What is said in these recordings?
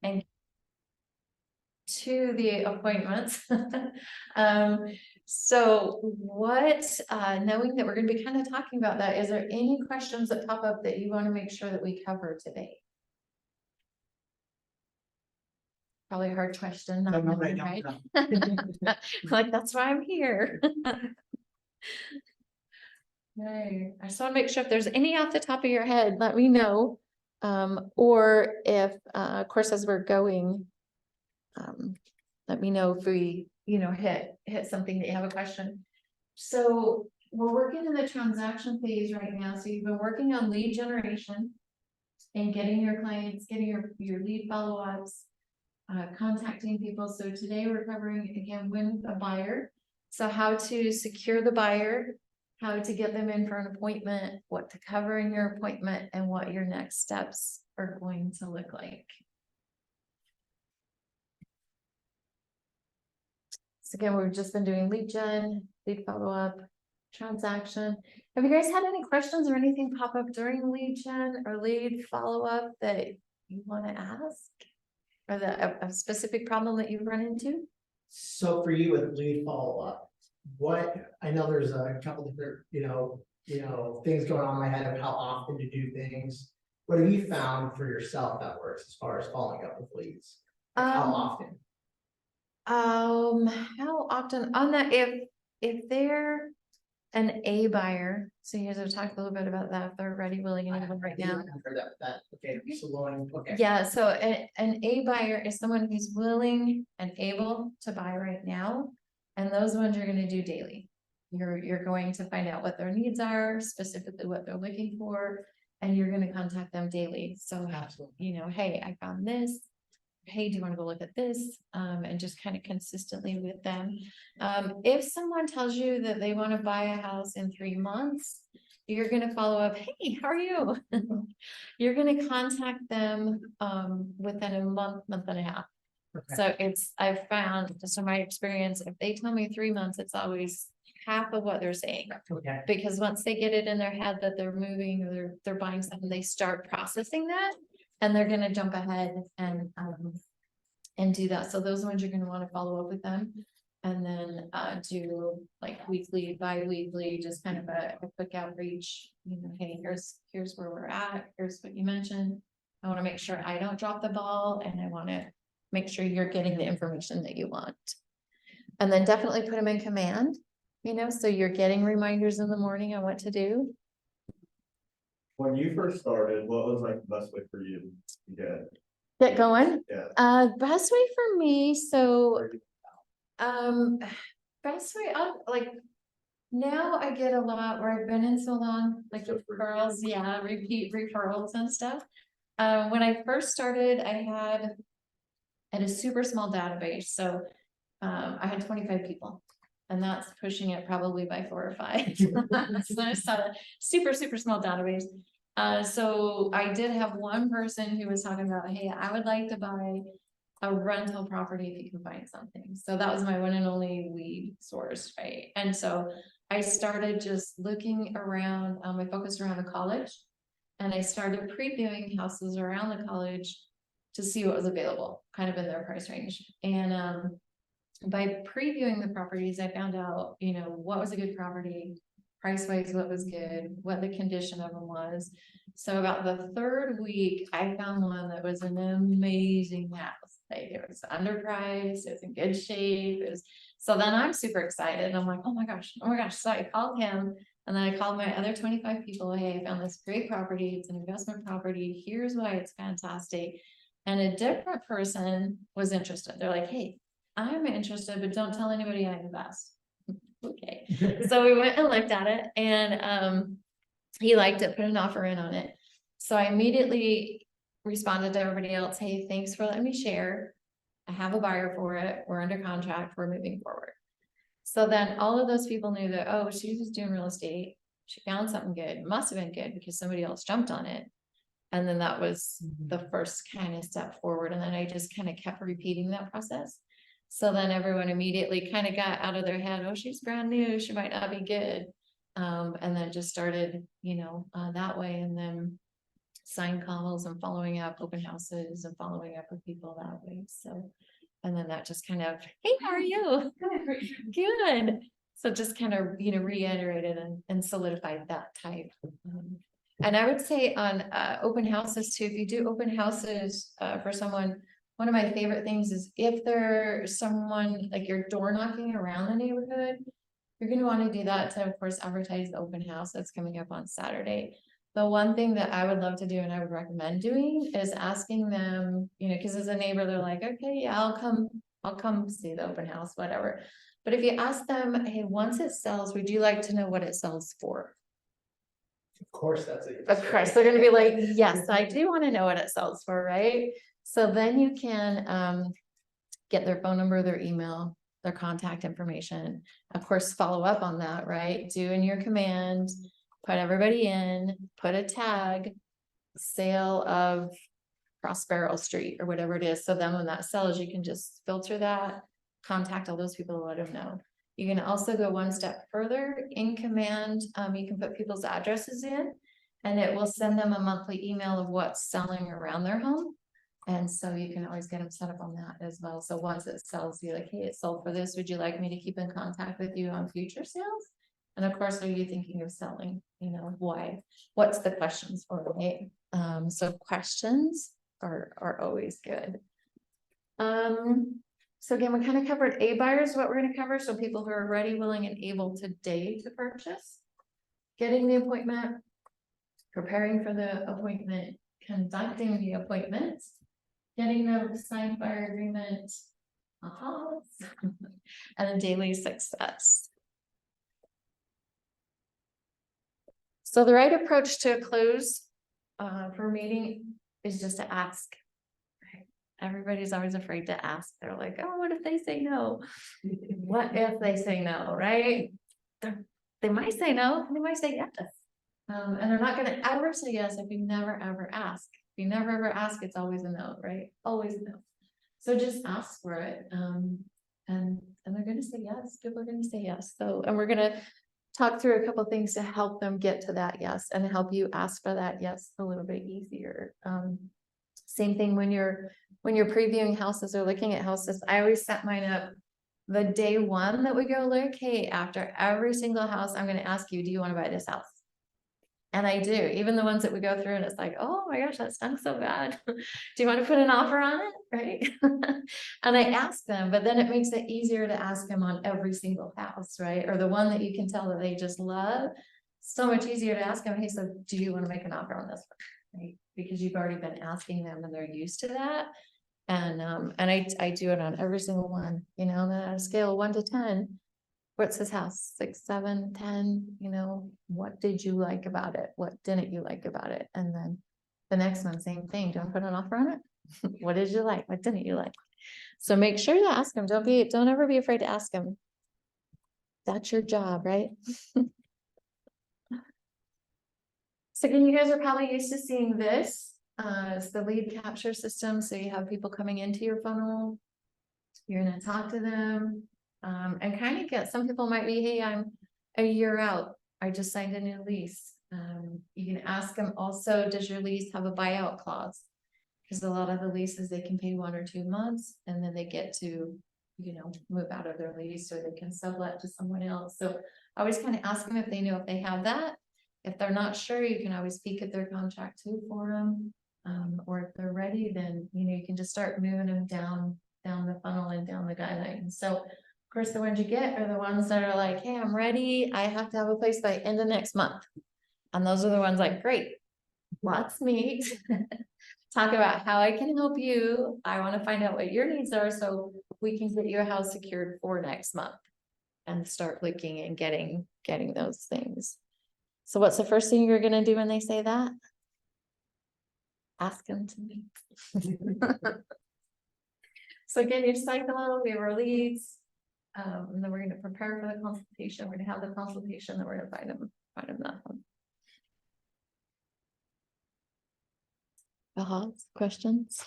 and to the appointments. So what, knowing that we're going to be kind of talking about that, is there any questions that pop up that you want to make sure that we cover today? Probably a hard question. Not knowing, right? Like, that's why I'm here. Right. I just want to make sure if there's any off the top of your head, let me know. Or if, of course, as we're going, let me know if we, hit something that you have a question. So we're working in the transaction phase right now. So you've been working on lead generation and getting your clients, getting your lead follow-ups, contacting people. So today we're covering, again, win a buyer. So how to secure the buyer, how to get them in for an appointment, what to cover in your appointment, and what your next steps are going to look like. So again, we've just been doing lead gen, lead follow-up, transaction. Have you guys had any questions or anything pop up during lead gen or lead follow-up that you want to ask? Or a specific problem that you've run into? So for you with lead follow-up, I know there's a couple different, things going on in my head of how often to do things. What have you found for yourself that works as far as following up with leads? Like how often? How often on that, if they're an A buyer, so you guys have talked a little bit about that, if they're ready, willing, and able right now. Okay, so okay. Yeah, so an A buyer is someone who's willing and able to buy right now, and those ones you're going to do daily. You're going to find out what their needs are, specifically what they're looking for, and you're going to contact them daily. So, absolutely. Hey, I found this. Hey, do you want to go look at this? And just kind of consistently with them. If someone tells you that they want to buy a house in 3 months, you're going to follow up. Hey, how are you? You're going to contact them within a month and a half. Okay. So I've found, just from my experience, if they tell me 3 months, it's always half of what they're saying. Okay. Because once they get it in their head that they're moving or they're buying something, they start processing that. And they're going to jump ahead and do that. So those ones you're going to want to follow up with them, and then do like weekly, bi-weekly, just kind of a quick outreach. Hey, here's where we're at. Here's what you mentioned. I want to make sure I don't drop the ball, and I want to make sure you're getting the information that you want. And then definitely put them in command. So you're getting reminders in the morning on what to do. When you first started, what was like the best way for you to get going? Yeah. Best way for me. So, best way, like now I get a lot where I've been in so long, like referrals, yeah, repeat referrals and stuff. When I first started, I had a super small database. So, I had 25 people. And that's pushing it probably by 4 or 5. So it's a super, super small database. So I did have one person who was talking about, hey, I would like to buy a rental property if you can find something. So that was my one and only lead source, right? And so I started just looking around. I focused around the college, and I started previewing houses around the college to see what was available, kind of in their price range. And by previewing the properties, I found out, what was a good property, price-wise, what was good, what the condition of them was. So about the 3rd week, I found one that was an amazing house. Like, it was underpriced, it was in good shape. So then I'm super excited. I'm like, oh my gosh. So I called him, and then I called my other 25 people. Hey, I found this great property. It's an investment property. Here's why it's fantastic. And a different person was interested. They're like, hey, I'm interested, but don't tell anybody I invest. Okay. So we went and looked at it, and he liked it, put an offer in on it. So I immediately responded to everybody else. Hey, thanks for letting me share. I have a buyer for it. We're under contract. We're moving forward. So then all of those people knew that, oh, she was doing real estate. She found something good. It must have been good because somebody else jumped on it. And then that was the first kind of step forward. And then I just kind of kept repeating that process. So then everyone immediately kind of got out of their head, oh, she's brand new, she might not be good. And then just started, that way. And then sign calls and following up, open houses and following up with people that way, so. And then that just kind of, hey, how are you? Good. So just kind of, reiterated and solidified that type. And I would say on open houses too, if you do open houses for someone, one of my favorite things is if there's someone like you're door knocking around the neighborhood, you're gonna want to do that to, of course, advertise the open house that's coming up on Saturday. The one thing that I would love to do and I would recommend doing is asking them, because as a neighbor, they're like, okay, yeah, I'll come see the open house, whatever. But if you ask them, hey, once it sells, would you like to know what it sells for? Of course, that's it. Of course, they're gonna be like, yes, I do want to know what it sells for, right? So then you can get their phone number, their email, their contact information, of course, follow up on that, right? Do in your command, put everybody in, put a tag, sale of Prospero Street or whatever it is. So then when that sells, you can just filter that, contact all those people, let them know. You can also go one step further in command. You can put people's addresses in and it will send them a monthly email of what's selling around their home. And so you can always get them set up on that as well. So once it sells, you're like, hey, it sold for this. Would you like me to keep in contact with you on future sales? And of course, are you thinking of selling? Why? What's the questions for, right? So questions are always good. So again, we kind of covered A buyers, what we're going to cover. So people who are ready, willing, and able today to purchase, getting the appointment, preparing for the appointment, conducting the appointment, getting the signed buyer agreement, and then daily success. So the right approach to a close for a meeting is just to ask. Right? Everybody's always afraid to ask. They're like, oh, what if they say no? What if they say no, right? They might say no, they might say yes. And they're not gonna ever say yes if you never ever ask. If you never ever ask, it's always a no, right? Always a no. So just ask for it. And they're gonna say yes. People are gonna say yes. So, and we're gonna talk through a couple things to help them get to that yes and help you ask for that yes a little bit easier. Same thing when you're previewing houses or looking at houses. I always set mine up the day one that we go look. Hey, after every single house, I'm going to ask you, do you want to buy this house? And I do, even the ones that we go through and it's like, oh my gosh, that stunk so bad. Do you want to put an offer on it? Right. And I ask them, but then it makes it easier to ask them on every single house, right? Or the one that you can tell that they just love. So much easier to ask them, hey, so do you want to make an offer on this one? Right? Because you've already been asking them and they're used to that. And I do it on every single one, on a scale of 1 to 10. What's his house? 6, 7, 10, what did you like about it? What didn't you like about it? And then the next one, same thing. Don't put an offer on it. What did you like? What didn't you like? So make sure to ask them. Don't ever be afraid to ask them. That's your job, right? So again, you guys are probably used to seeing this. It's the lead capture system. So you have people coming into your funnel. You're going to talk to them. And kind of get, some people might be, hey, I'm a year out. I just signed a new lease. You can ask them also, does your lease have a buyout clause? Because a lot of the leases, they can pay 1 or 2 months and then they get to, move out of their lease or they can sublet to someone else. So I always kind of ask them if they know if they have that. If they're not sure, you can always peek at their contract too for them. Or if they're ready, then, you can just start moving them down the funnel and down the guidelines. So of course, the ones you get are the ones that are like, hey, I'm ready. I have to have a place by end of next month. And those are the ones like, great, let's meet. Talk about how I can help you. I want to find out what your needs are so we can get your house secured for next month and start looking and getting those things. So what's the first thing you're going to do when they say that? Ask them to meet. So again, you cycle, we have our leads. And then we're going to prepare for the consultation. We're going to have the consultation, then we're going to find them that one. Questions?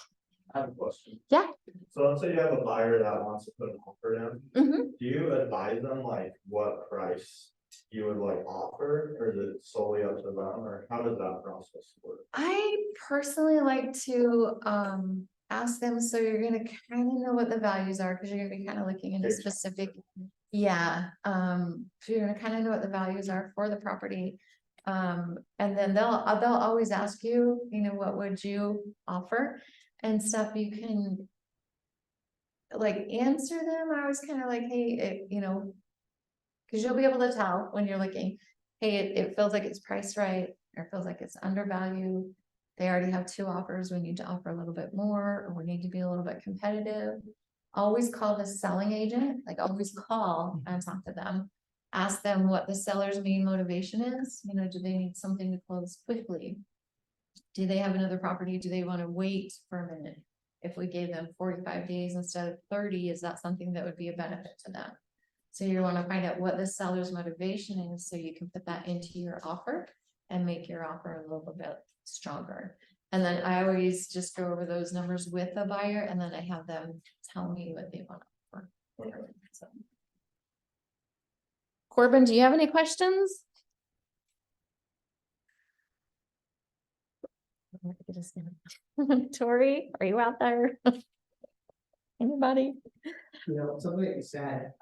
I have a question. Yeah. So let's say you have a buyer that wants to put an offer in. Mm-hmm. Do you advise them like what price you would like offer, or is it solely up to them, or how does that process work? I personally like to ask them, so you're gonna kind of know what the values are, because you're gonna be kind of looking into Okay. specific. Yeah, so you're gonna kind of know what the values are for the property. And then they'll always ask you, you know, what would you offer and stuff. You can like answer them. I was kind of like, hey, you know, because you'll be able to tell when you're looking, hey, it feels like it's priced right, or it feels like it's undervalued. They already have two offers. We need to offer a little bit more, or we need to be a little bit competitive. Always call the selling agent, like always call and talk to them. Ask them what the seller's main motivation is. You know, do they need something to close quickly? Do they have another property? Do they want to wait for a minute? If we gave them 45 days instead of 30, is that something that would be a benefit to them? So you want to find out what the seller's motivation is, so you can put that into your offer and make your offer a little bit stronger. And then I always just go over those numbers with the buyer, and then I have them tell me what they want to offer. So. Corbin, do you have any questions? Tori, are you out there? Anybody? You know, something that you said,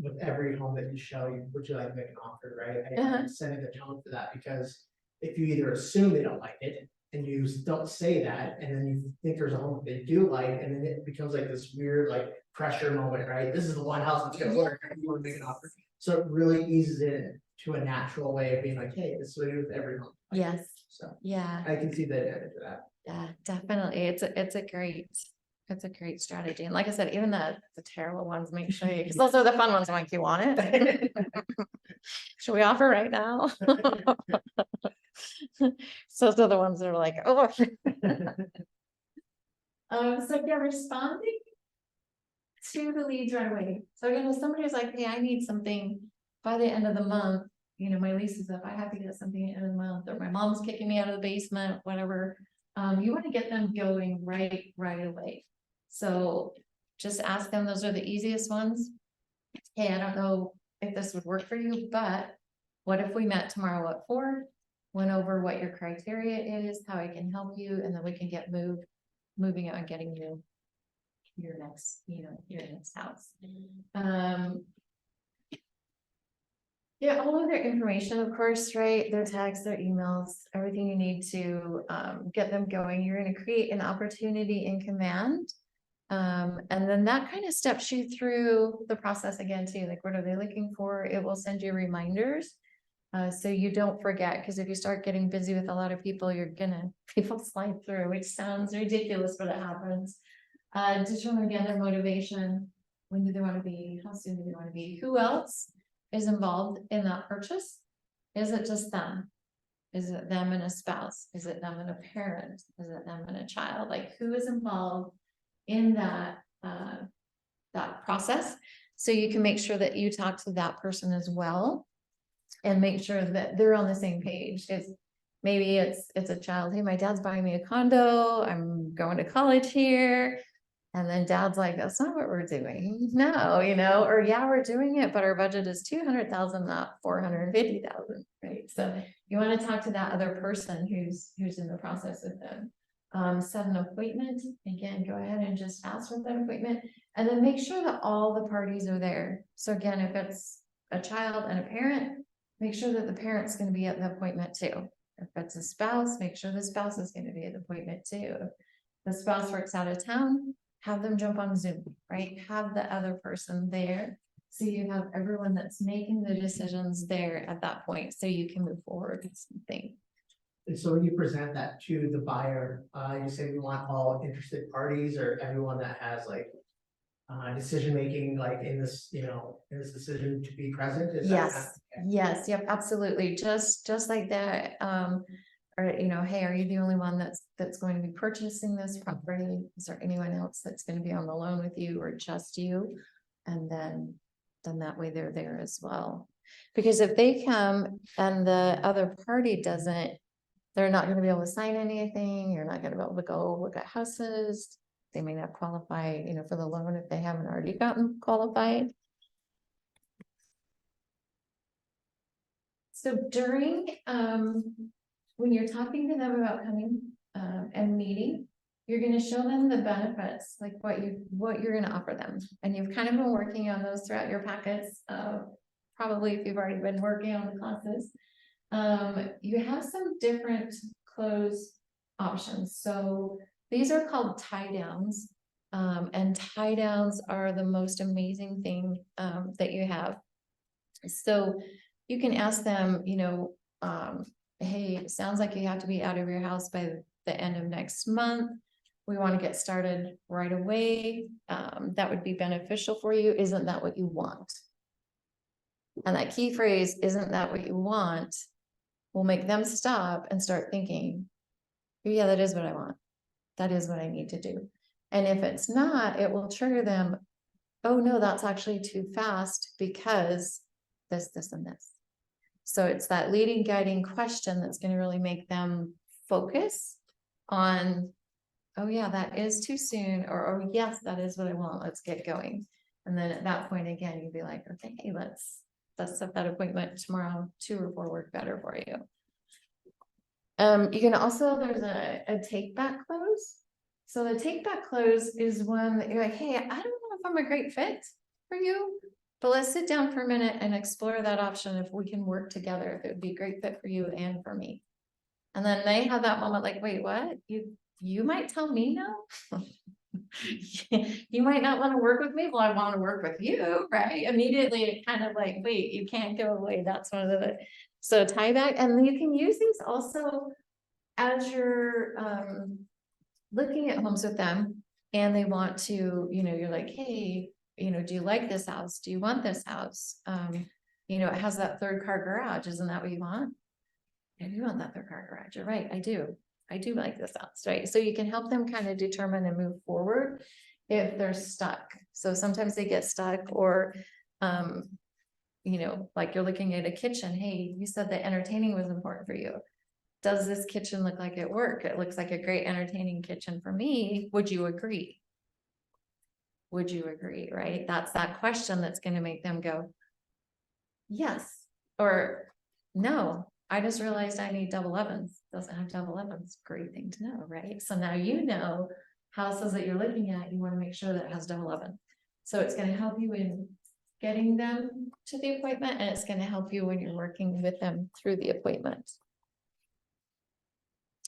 with every home that you show, would you like to make an offer, right? Uh-huh. I'm setting the tone for that, because if you either assume they don't like it, and you don't say that, and then you think there's a home that they do like, and then it becomes like this weird, like, pressure moment, right? This is the one house that's gonna work, and you wanna make an offer. So it really eases it to a natural way of being like, hey, this is what it is with every home. Yes, So yeah, I can see the advantage of that. yeah, definitely. It's a great strategy. And like I said, even the terrible ones, make sure you, because those are the fun ones. I'm like, you want it? Should we offer right now? So those are the ones that are like, oh. So yeah, responding to the leads right away. So again, if somebody's like, hey, I need something by the end of the month, you know, my lease is up, I have to get something at the end of the month, or my mom's kicking me out of the basement, whatever. You want to get them going right away. So just ask them, those are the easiest ones. Hey, I don't know if this would work for you, but what if we met tomorrow at 4? Went over what your criteria is, how I can help you, and then we can get moving on, getting you your next, you know, your next house. Yeah, all of their information, of course, right? Their tags, their emails, everything you need to get them going. You're going to create an opportunity in command. And then that kind of steps you through the process again, too. Like, what are they looking for? It will send you reminders. So you don't forget, because if you start getting busy with a lot of people, people slide through, which sounds ridiculous, but it happens. Determine again their motivation. When do they want to be? How soon do they want to be? Who else is involved in that purchase? Is it just them? Is it them and a spouse? Is it them and a parent? Is it them and a child? Like, who is involved in that process? So you can make sure that you talk to that person as well, and make sure that they're on the same page. Maybe it's a child. Hey, my dad's buying me a condo. I'm going to college here. And then dad's like, that's not what we're doing. No, you know, or yeah, we're doing it, but our budget is 200,000, not 450,000, right? So you want to talk to that other person who's in the process with them. Set an appointment. Again, go ahead and just ask for that appointment, and then make sure that all the parties are there. So again, if it's a child and a parent, make sure that the parent's going to be at the appointment too. If it's a spouse, make sure the spouse is going to be at the appointment too. If the spouse works out of town, have them jump on Zoom, right? Have the other person there. So you have everyone that's making the decisions there at that point, so you can move forward with something. And so when you present that to the buyer, you say we want all interested parties, or everyone that has like decision making, like in this, you know, in this decision to be present? Is that Yes, yes, yep, absolutely. Just like that. Or, you know, hey, are you the only one that's going to be purchasing this property? Is there anyone else that's going to be on the loan with you, or just you? And then that way they're there as well. Because if they come and the other party doesn't, they're not going to be able to sign anything. You're not going to be able to go look at houses. They may not qualify, you know, for the loan if they haven't already gotten qualified. So during, when you're talking to them about coming, and meeting, you're gonna show them the benefits, like what you're gonna offer them. And you've kind of been working on those throughout your packets, probably if you've already been working on the classes. You have some different clothes options. So these are called tie downs. And tie downs are the most amazing thing, that you have. So you can ask them, hey, it sounds like you have to be out of your house by the end of next month. We want to get started right away. That would be beneficial for you. Isn't that what you want? And that key phrase, isn't that what you want, will make them stop and start thinking, yeah, that is what I want. That is what I need to do. And if it's not, it will trigger them. Oh no, that's actually too fast because this, and this. So it's that leading, guiding question that's going to really make them focus on, oh yeah, that is too soon, or oh yes, that is what I want. Let's get going. And then at that point, again, you'd be like, okay, let's set that appointment tomorrow. 2 or 4 work better for you. You can also, there's a take back close. So the take back close is one that you're like, hey, I don't know if I'm a great fit for you, but let's sit down for a minute and explore that option if we can work together, if it would be a great fit for you and for me. And then they have that moment like, wait, what? You might tell me no. You might not want to work with me. Well, I want to work with you, right? Immediately it kind of like, wait, you can't go away. That's one of the, so tie back. And you can use these also as you're looking at homes with them and they want to, you're like, hey, do you like this house? Do you want this house? It has that 3rd car garage. Isn't that what you want? I do want that 3rd car garage. You're right. I do like this house, right? So you can help them kind of determine and move forward if they're stuck. So sometimes they get stuck or, like you're looking at a kitchen. Hey, you said that entertaining was important for you. Does this kitchen look like it work? It looks like a great entertaining kitchen for me. Would you agree? Would you agree, right? That's that question that's going to make them go, yes, or no. I just realized I need double ovens. Doesn't have double ovens. Great thing to know, right? So now houses that you're looking at, you want to make sure that it has double oven. So it's going to help you in getting them to the appointment, and it's going to help you when you're working with them through the appointment.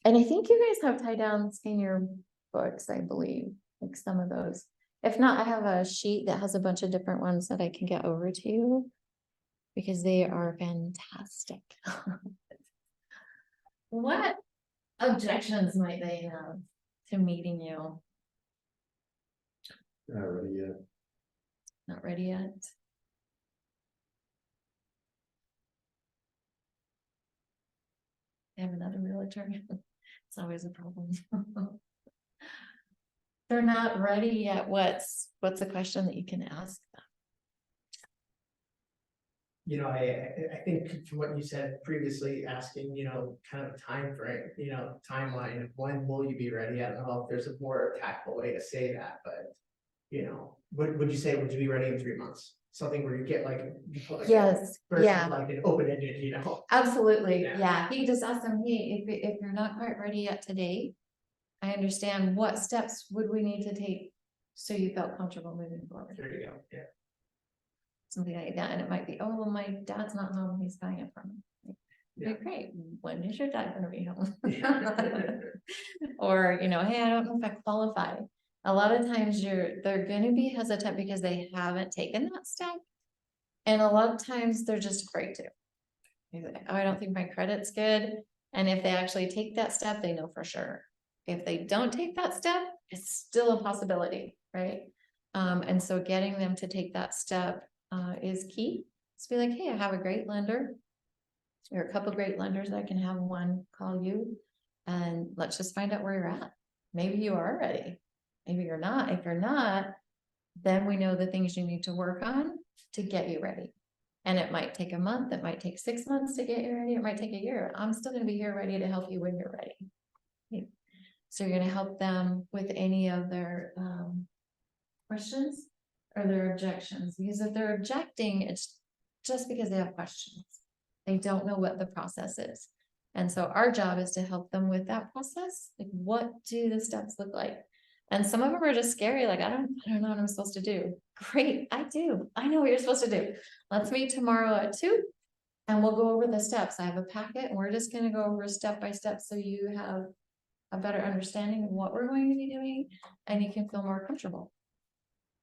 And I think you guys have tie downs in your books, I believe, like some of those. If not, I have a sheet that has a bunch of different ones that I can get over to you because they are fantastic. What objections might they have to meeting you? Not ready yet. Not ready yet. They have another realtor. It's always a problem. They're not ready yet. What's a question that you can ask them? I think from what you said previously, asking, kind of a time frame, timeline of when will you be ready? I don't know if there's a more tactful way to say that, but, would you say, would you be ready in 3 months? Something where you get like. Yes, Versus yeah. like an open-ended, Absolutely, Yeah. yeah. He just asked them, hey, if you're not quite ready yet today, I understand what steps would we need to take so you felt comfortable moving forward. There you go, yeah. Something like that, and it might be, oh, well, my dad's not home, he's buying it from me. Yeah. Like, great, when is your dad gonna be home? Or, hey, I don't know if I qualify. A lot of times they're gonna be hesitant because they haven't taken that step. And a lot of times they're just afraid to. Oh, I don't think my credit's good. And if they actually take that step, they know for sure. If they don't take that step, it's still a possibility, right? And so getting them to take that step is key. Just be like, hey, I have a great lender. There are a couple of great lenders. I can have one call you and let's just find out where you're at. Maybe you are ready. Maybe you're not. If you're not, then we know the things you need to work on to get you ready. And it might take a month. It might take 6 months to get you ready. It might take a year. I'm still going to be here ready to help you when you're ready. So you're going to help them with any of their questions or their objections, because if they're objecting, it's just because they have questions. They don't know what the process is. And so our job is to help them with that process. Like, what do the steps look like? And some of them are just scary. Like, I don't know what I'm supposed to do. Great, I do. I know what you're supposed to do. Let's meet tomorrow at 2. And we'll go over the steps. I have a packet and we're just gonna go over step by step so you have a better understanding of what we're going to be doing and you can feel more comfortable.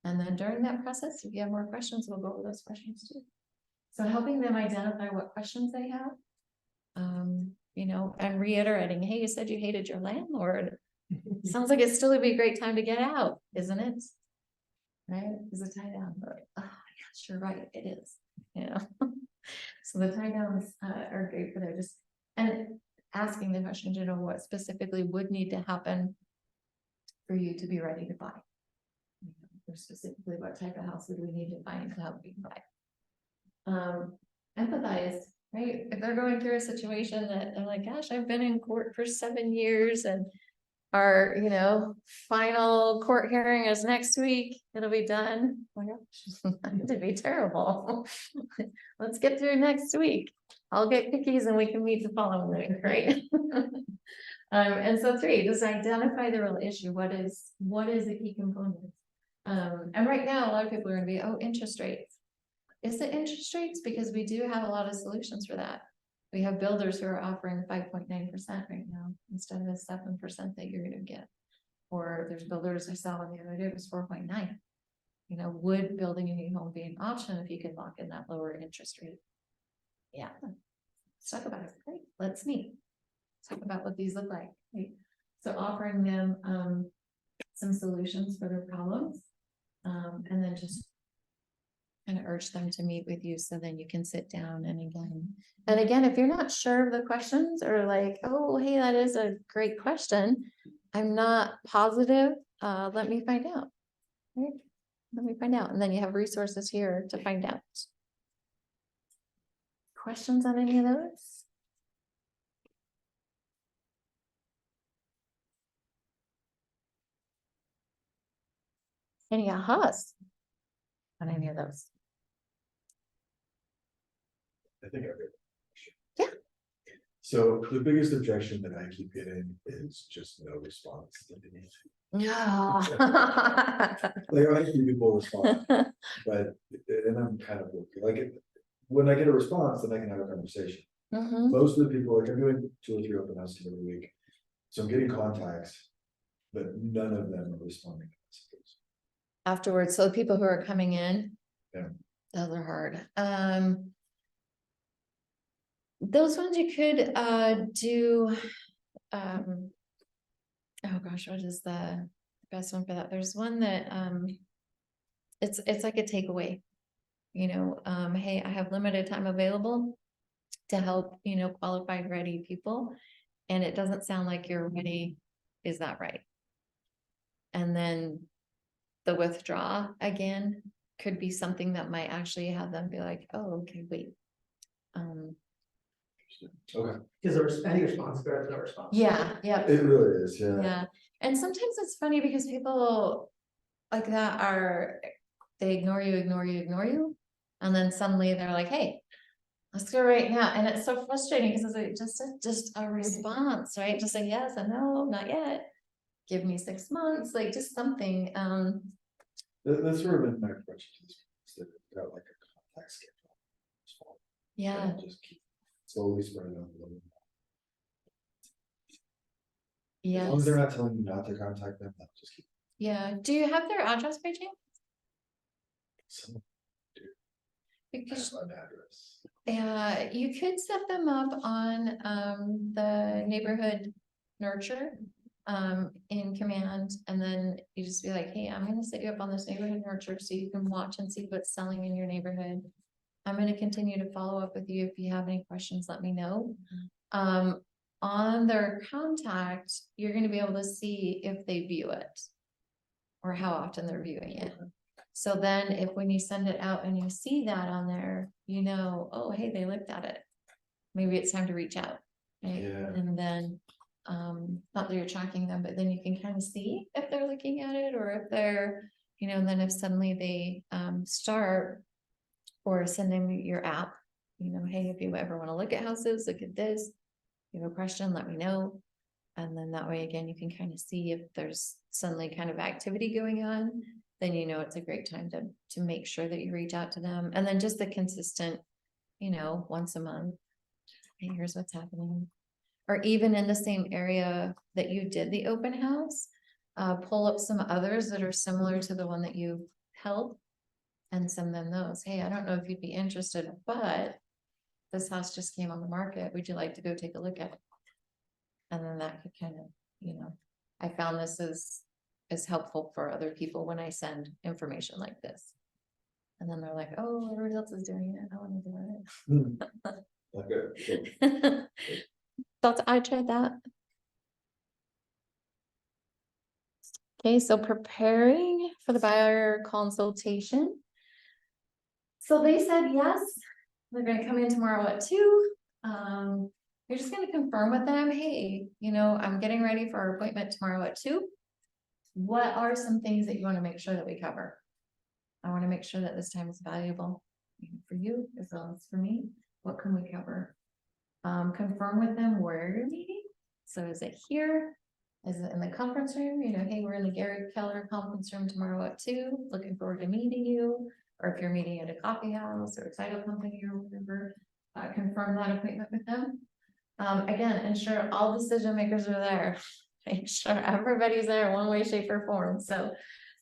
And then during that process, if you have more questions, we'll go over those questions too. So helping them identify what questions they have. You know, and reiterating, hey, you said you hated your landlord. Sounds like it still would be a great time to get out, isn't it? Right? Is it tie down? Like, oh, yes, you're right, it is. Yeah. So the tie downs are great for that. Just and asking the question, you know, what specifically would need to happen for you to be ready to buy? Or specifically, what type of house would we need to find to help you buy? Empathize, right? If they're going through a situation that they're like, gosh, I've been in court for 7 years and our, you know, final court hearing is next week. It'll be done. Oh my gosh, that'd be terrible. Let's get through next week. I'll get cookies and we can meet the following week, right? And so 3, just identify the real issue. What is the key component? And right now, a lot of people are gonna be, oh, interest rates. Is it interest rates? Because we do have a lot of solutions for that. We have builders who are offering 5.9% right now instead of the 7% that you're gonna get. Or there's builders I saw the other day, it was 4.9. You know, would building a new home be an option if you could lock in that lower interest rate? Yeah, let's talk about it. Great, let's meet. Talk about what these look like. Right? So offering them some solutions for their problems, and then just kind of urge them to meet with you so then you can sit down and again, if you're not sure of the questions or like, oh, hey, that is a great question, I'm not positive, let me find out. Right? Let me find out. And then you have resources here to find out. Questions on any of those? Any ahas on any of those? I think I heard. Yeah. So the biggest objection that I keep getting is just no response. Yeah. Like I see people respond, but, and I'm kind of, like, when I get a response, then I can have a conversation. Mhm. Most of the people, like I'm doing 2 or 3 open houses every week. So I'm getting contacts, but none of them are responding to messages. Afterwards, so the people who are coming in. Yeah. Those are hard. Those ones you could do, oh gosh, what is the best one for that? There's one that it's like a takeaway. You know, hey, I have limited time available to help, you know, qualified, ready people. And it doesn't sound like you're ready. Is that right? And then the withdraw again could be something that might actually have them be like, oh, okay, wait. Okay, Because any response is better than no response. Yeah, yeah. it really is, yeah. Yeah, and sometimes it's funny because people like that they ignore you. And then suddenly they're like, hey, let's go right now. And it's so frustrating because it's like just a response, right? Just say yes and no, not yet. Give me 6 months, like just something. That's sort of been my approach to this. That got like a contact schedule. Yeah, And just keep slowly spreading out a little. As long as they're yes, not telling you not to contact them, they'll just keep. yeah. Do you have their address by chance? Some Because an address. yeah, you could set them up on the neighborhood nurture in command, and then you just be like, hey, I'm gonna set you up on this neighborhood nurture so you can watch and see what's selling in your neighborhood. I'm gonna continue to follow up with you. If you have any questions, let me know. On their contact, you're gonna be able to see if they view it or how often they're viewing it. So then if when you send it out and you see that on there, you know, oh, hey, they looked at it. Maybe it's time to reach out. Right? Yeah. And then, not that you're tracking them, but then you can kind of see if they're looking at it or if they're, you know, and then if suddenly they start or send them your app you know, hey, if you ever want to look at houses, look at this. If you have a question, let me know. And then that way, again, you can kind of see if there's suddenly kind of activity going on, then you know it's a great time to make sure that you reach out to them. And then just the consistent, you know, once a month, hey, here's what's happening. Or even in the same area that you did the open house, pull up some others that are similar to the one that you held and send them those. Hey, I don't know if you'd be interested, but this house just came on the market. Would you like to go take a look at it? And then that could kind of, you know, I found this is helpful for other people when I send information like this. And then they're like, oh, everybody else is doing it. I want to do Okay. it. Thoughts, I tried that. Okay, so preparing for the buyer consultation. So they said yes, they're gonna come in tomorrow at 2. You're just gonna confirm with them, hey, you know, I'm getting ready for our appointment tomorrow at 2. What are some things that you wanna make sure that we cover? I wanna make sure that this time is valuable for you as well as for me. What can we cover? Confirm with them where you're meeting. So is it here? Is it in the conference room? You know, hey, we're in the Gary Keller conference room tomorrow at 2. Looking forward to meeting you. Or if you're meeting at a coffee house or a title company or whatever, confirm that appointment with them. Again, ensure all decision makers are there. Make sure everybody's there one way, shape, or form. So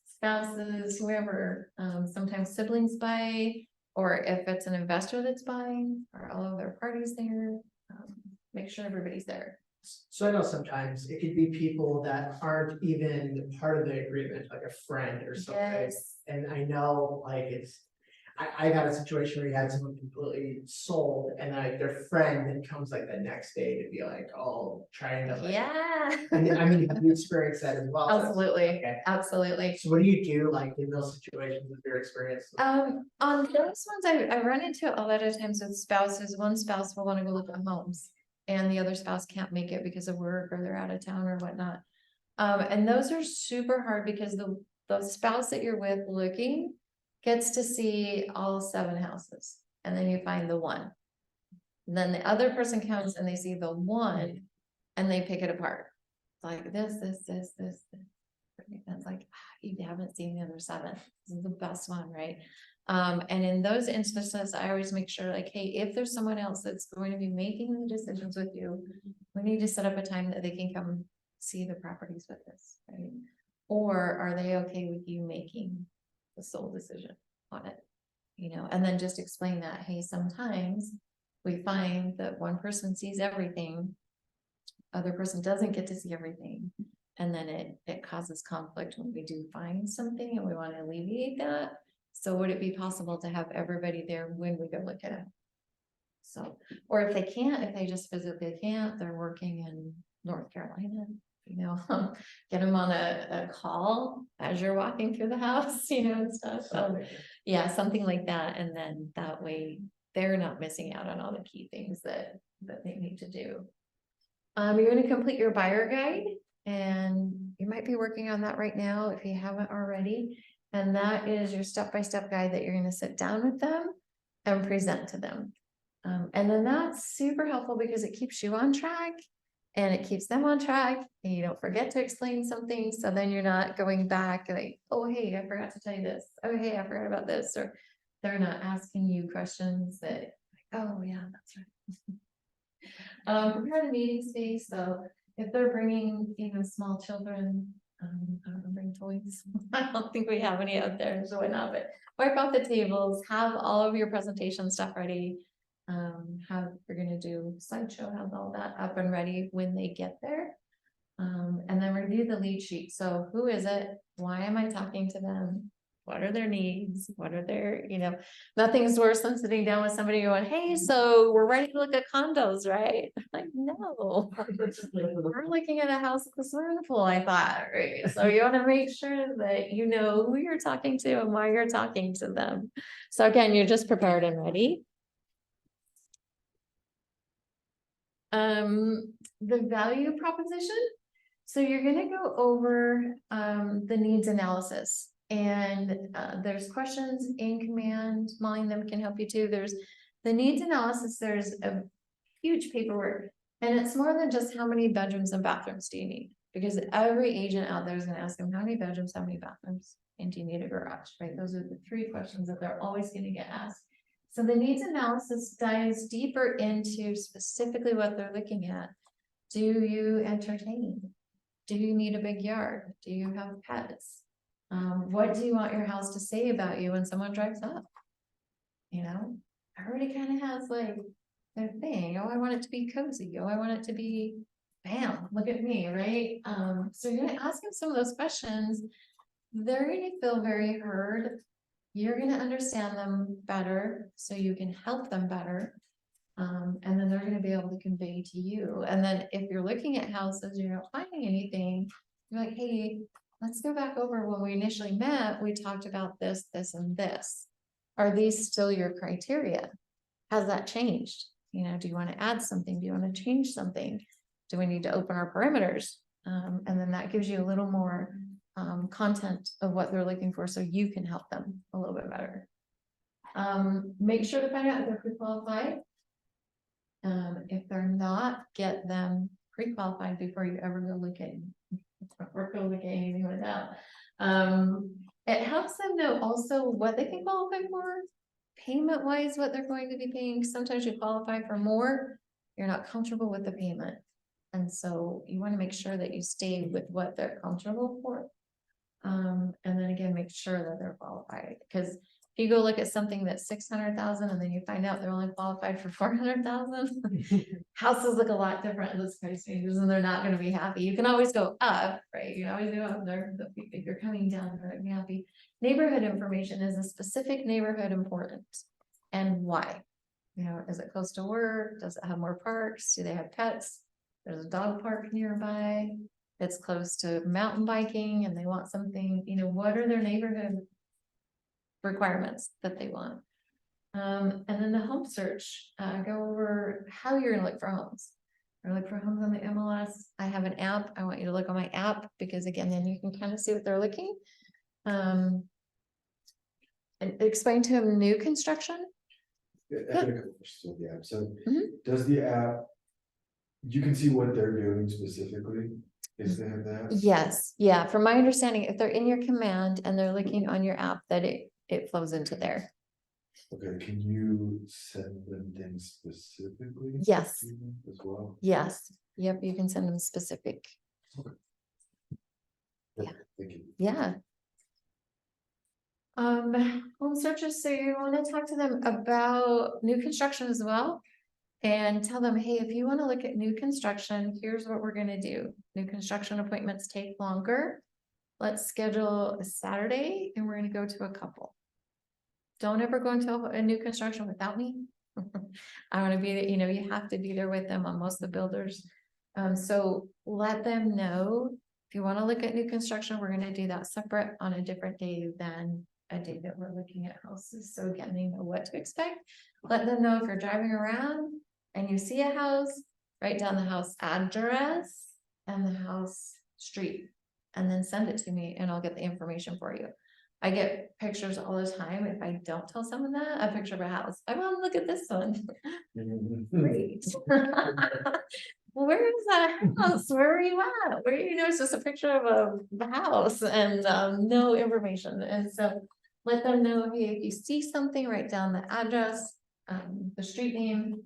spouses, whoever, sometimes siblings buy, or if it's an investor that's buying, are all of their parties there? Make sure everybody's there. So I know sometimes it could be people that aren't even part of the agreement, like a friend or something. Yes. And I know, like, I got a situation where you had someone completely sold and like their friend then comes like the next day to be like, oh, trying to like. Yeah. And I mean, have you experienced that as well? Absolutely, Okay. absolutely. So what do you do like in those situations with your experience? On those ones, I run into a lot of times with spouses. One spouse will want to go look at homes and the other spouse can't make it because of work or they're out of town or whatnot. And those are super hard because the spouse that you're with looking gets to see all 7 houses and then you find the one. Then the other person comes and they see the one and they pick it apart. It's like this. It's like, you haven't seen the other 7. This is the best one, right? And in those instances, I always make sure like, hey, if there's someone else that's going to be making the decisions with you, we need to set up a time that they can come see the properties with us, right? Or are they okay with you making the sole decision on it? You know, and then just explain that, hey, sometimes we find that one person sees everything, other person doesn't get to see everything. And then it causes conflict when we do find something and we want to alleviate that. So would it be possible to have everybody there when we go look at it? So, or if they can't, if they just physically can't, they're working in North Carolina, you know, get them on a call as you're walking through the house, you know, and stuff. So yeah, something like that. And then that way they're not missing out on all the key things that they need to do. You're going to complete your buyer guide and you might be working on that right now if you haven't already. And that is your step-by-step guide that you're going to sit down with them and present to them. And then that's super helpful because it keeps you on track and it keeps them on track and you don't forget to explain something. So then you're not going back like, oh, hey, I forgot to tell you this. Oh, hey, I forgot about this. Or they're not asking you questions that, like, oh yeah, that's right. Prepare the meeting space. So if they're bringing even small children, I don't know, bring toys. I don't think we have any out there, so whatnot, but wipe off the tables, have all of your presentation stuff ready. We're gonna do slideshow, have all that up and ready when they get there. And then review the lead sheet. So who is it? Why am I talking to them? What are their needs? What are their, you know, nothing's worse than sitting down with somebody going, hey, so we're ready to look at condos, right? Like, no, we're looking at a house with a swimming pool, I thought, right? So you want to make sure that you know who you're talking to and why you're talking to them. So again, you're just prepared and ready. The value proposition. So you're gonna go over the needs analysis and there's questions in command. Molly and them can help you too. There's The needs analysis, there's a huge paperwork. And it's more than just how many bedrooms and bathrooms do you need? Because every agent out there is gonna ask them, how many bedrooms, how many bathrooms? And do you need a garage, right? Those are the three questions that they're always gonna get asked. So the needs analysis dives deeper into specifically what they're looking at. Do you entertain? Do you need a big yard? Do you have pets? What do you want your house to say about you when someone drives up? You know, everybody kind of has like their thing. Oh, I want it to be cozy. Oh, I want it to be, bam, look at me, right? So you're gonna ask them some of those questions. They're gonna feel very heard. You're gonna understand them better, so you can help them better. And then they're gonna be able to convey to you. And then if you're looking at houses, you're not finding anything, you're like, hey, let's go back over when we initially met, we talked about this, this, and this. Are these still your criteria? Has that changed? You know, do you want to add something? Do you want to change something? Do we need to open our perimeters? And then that gives you a little more content of what they're looking for, so you can help them a little bit better. Make sure to find out if they're pre-qualified. If they're not, get them pre-qualified before you ever go look at anything like that. It helps them know also what they can qualify for, payment wise, what they're going to be paying. Sometimes you qualify for more, you're not comfortable with the payment. And so you want to make sure that you stay with what they're comfortable for. And then again, make sure that they're qualified, because if you go look at something that's 600,000 and then you find out they're only qualified for 400,000, houses look a lot different in those price ranges and they're not gonna be happy. You can always go up, right? You can always go up there, but if you're coming down, they're not gonna be happy. Neighborhood information, is a specific neighborhood important, and why? You know, is it close to work? Does it have more parks? Do they have pets? There's a dog park nearby. It's close to mountain biking and they want something, you know, what are their neighborhood requirements that they want? And then the home search, go over how you're gonna look for homes. Or look for homes on the MLS. I have an app. I want you to look on my app, because again, then you can kind of see what they're looking. And explain to them new construction. Yeah, I had a couple questions with the app. So Mhm. does the app, you can see what they're doing specifically? Is they have that? Yes, yeah, from my understanding, if they're in your command and they're looking on your app, that it flows into there. Okay, can you send them things specifically? Yes. to them As well? Yes, yep, you can send them specific. Yeah. Thank you. Yeah. Home searches, so you want to talk to them about new construction as well. And tell them, hey, if you want to look at new construction, here's what we're gonna do. New construction appointments take longer. Let's schedule a Saturday and we're gonna go to a couple. Don't ever go into a new construction without me. I wanna be, you know, you have to be there with them on most of the builders. So let them know, if you wanna look at new construction, we're gonna do that separate on a different day than a day that we're looking at houses. So again, they know what to expect. Let them know if you're driving around and you see a house, write down the house address and the house street, and then send it to me and I'll get the information for you. I get pictures all the time. If I don't tell someone that, a picture of a house, I want to look at this one. Great. Well, where is that house? Where are you at? Where, you know, it's just a picture of a house and no information. And so let them know, hey, if you see something, write down the address, the street name,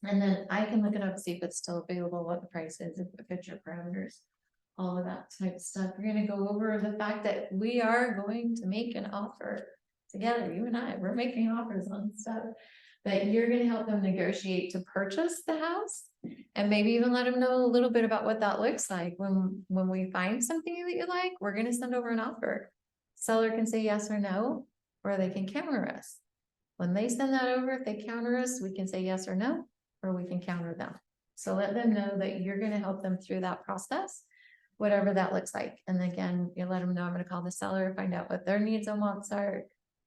and then I can look it up, see if it's still available, what the price is, if it fits your parameters, all of that type of stuff. We're gonna go over the fact that we are going to make an offer together, you and I, we're making offers on stuff. That you're gonna help them negotiate to purchase the house, and maybe even let them know a little bit about what that looks like. When we find something that you like, we're gonna send over an offer. Seller can say yes or no, or they can counter us. When they send that over, if they counter us, we can say yes or no, or we can counter them. So let them know that you're gonna help them through that process, whatever that looks like. And again, you let them know I'm gonna call the seller, find out what their needs and wants are.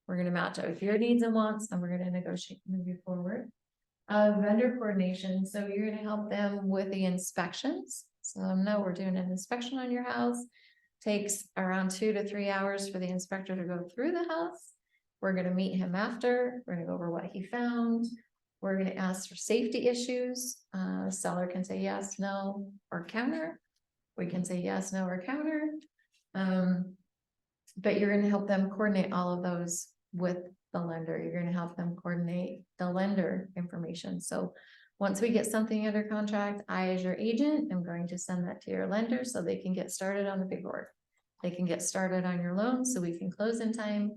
We're gonna match up with your needs and wants, and we're gonna negotiate and move you forward. Vendor coordination, so you're gonna help them with the inspections. So no, we're doing an inspection on your house. Takes around 2 to 3 hours for the inspector to go through the house. We're gonna meet him after, we're gonna go over what he found. We're gonna ask for safety issues. Seller can say yes, no, or counter. We can say yes, no, or counter. But you're gonna help them coordinate all of those with the lender. You're gonna help them coordinate the lender information. So once we get something under contract, I, as your agent, am going to send that to your lender so they can get started on the paperwork. They can get started on your loan so we can close in time.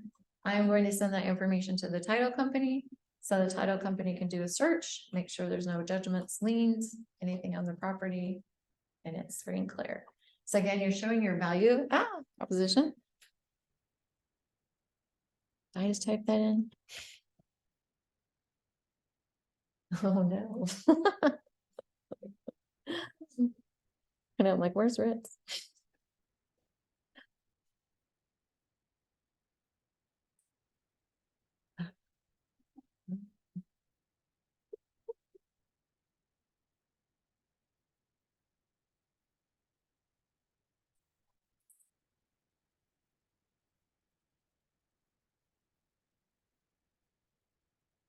I'm going to send that information to the title company. So the title company can do a search, make sure there's no judgments, liens, anything on the property. And it's free and clear. So again, you're showing your value, proposition. I just typed that in. Oh, no. And I'm like, where's Ritz?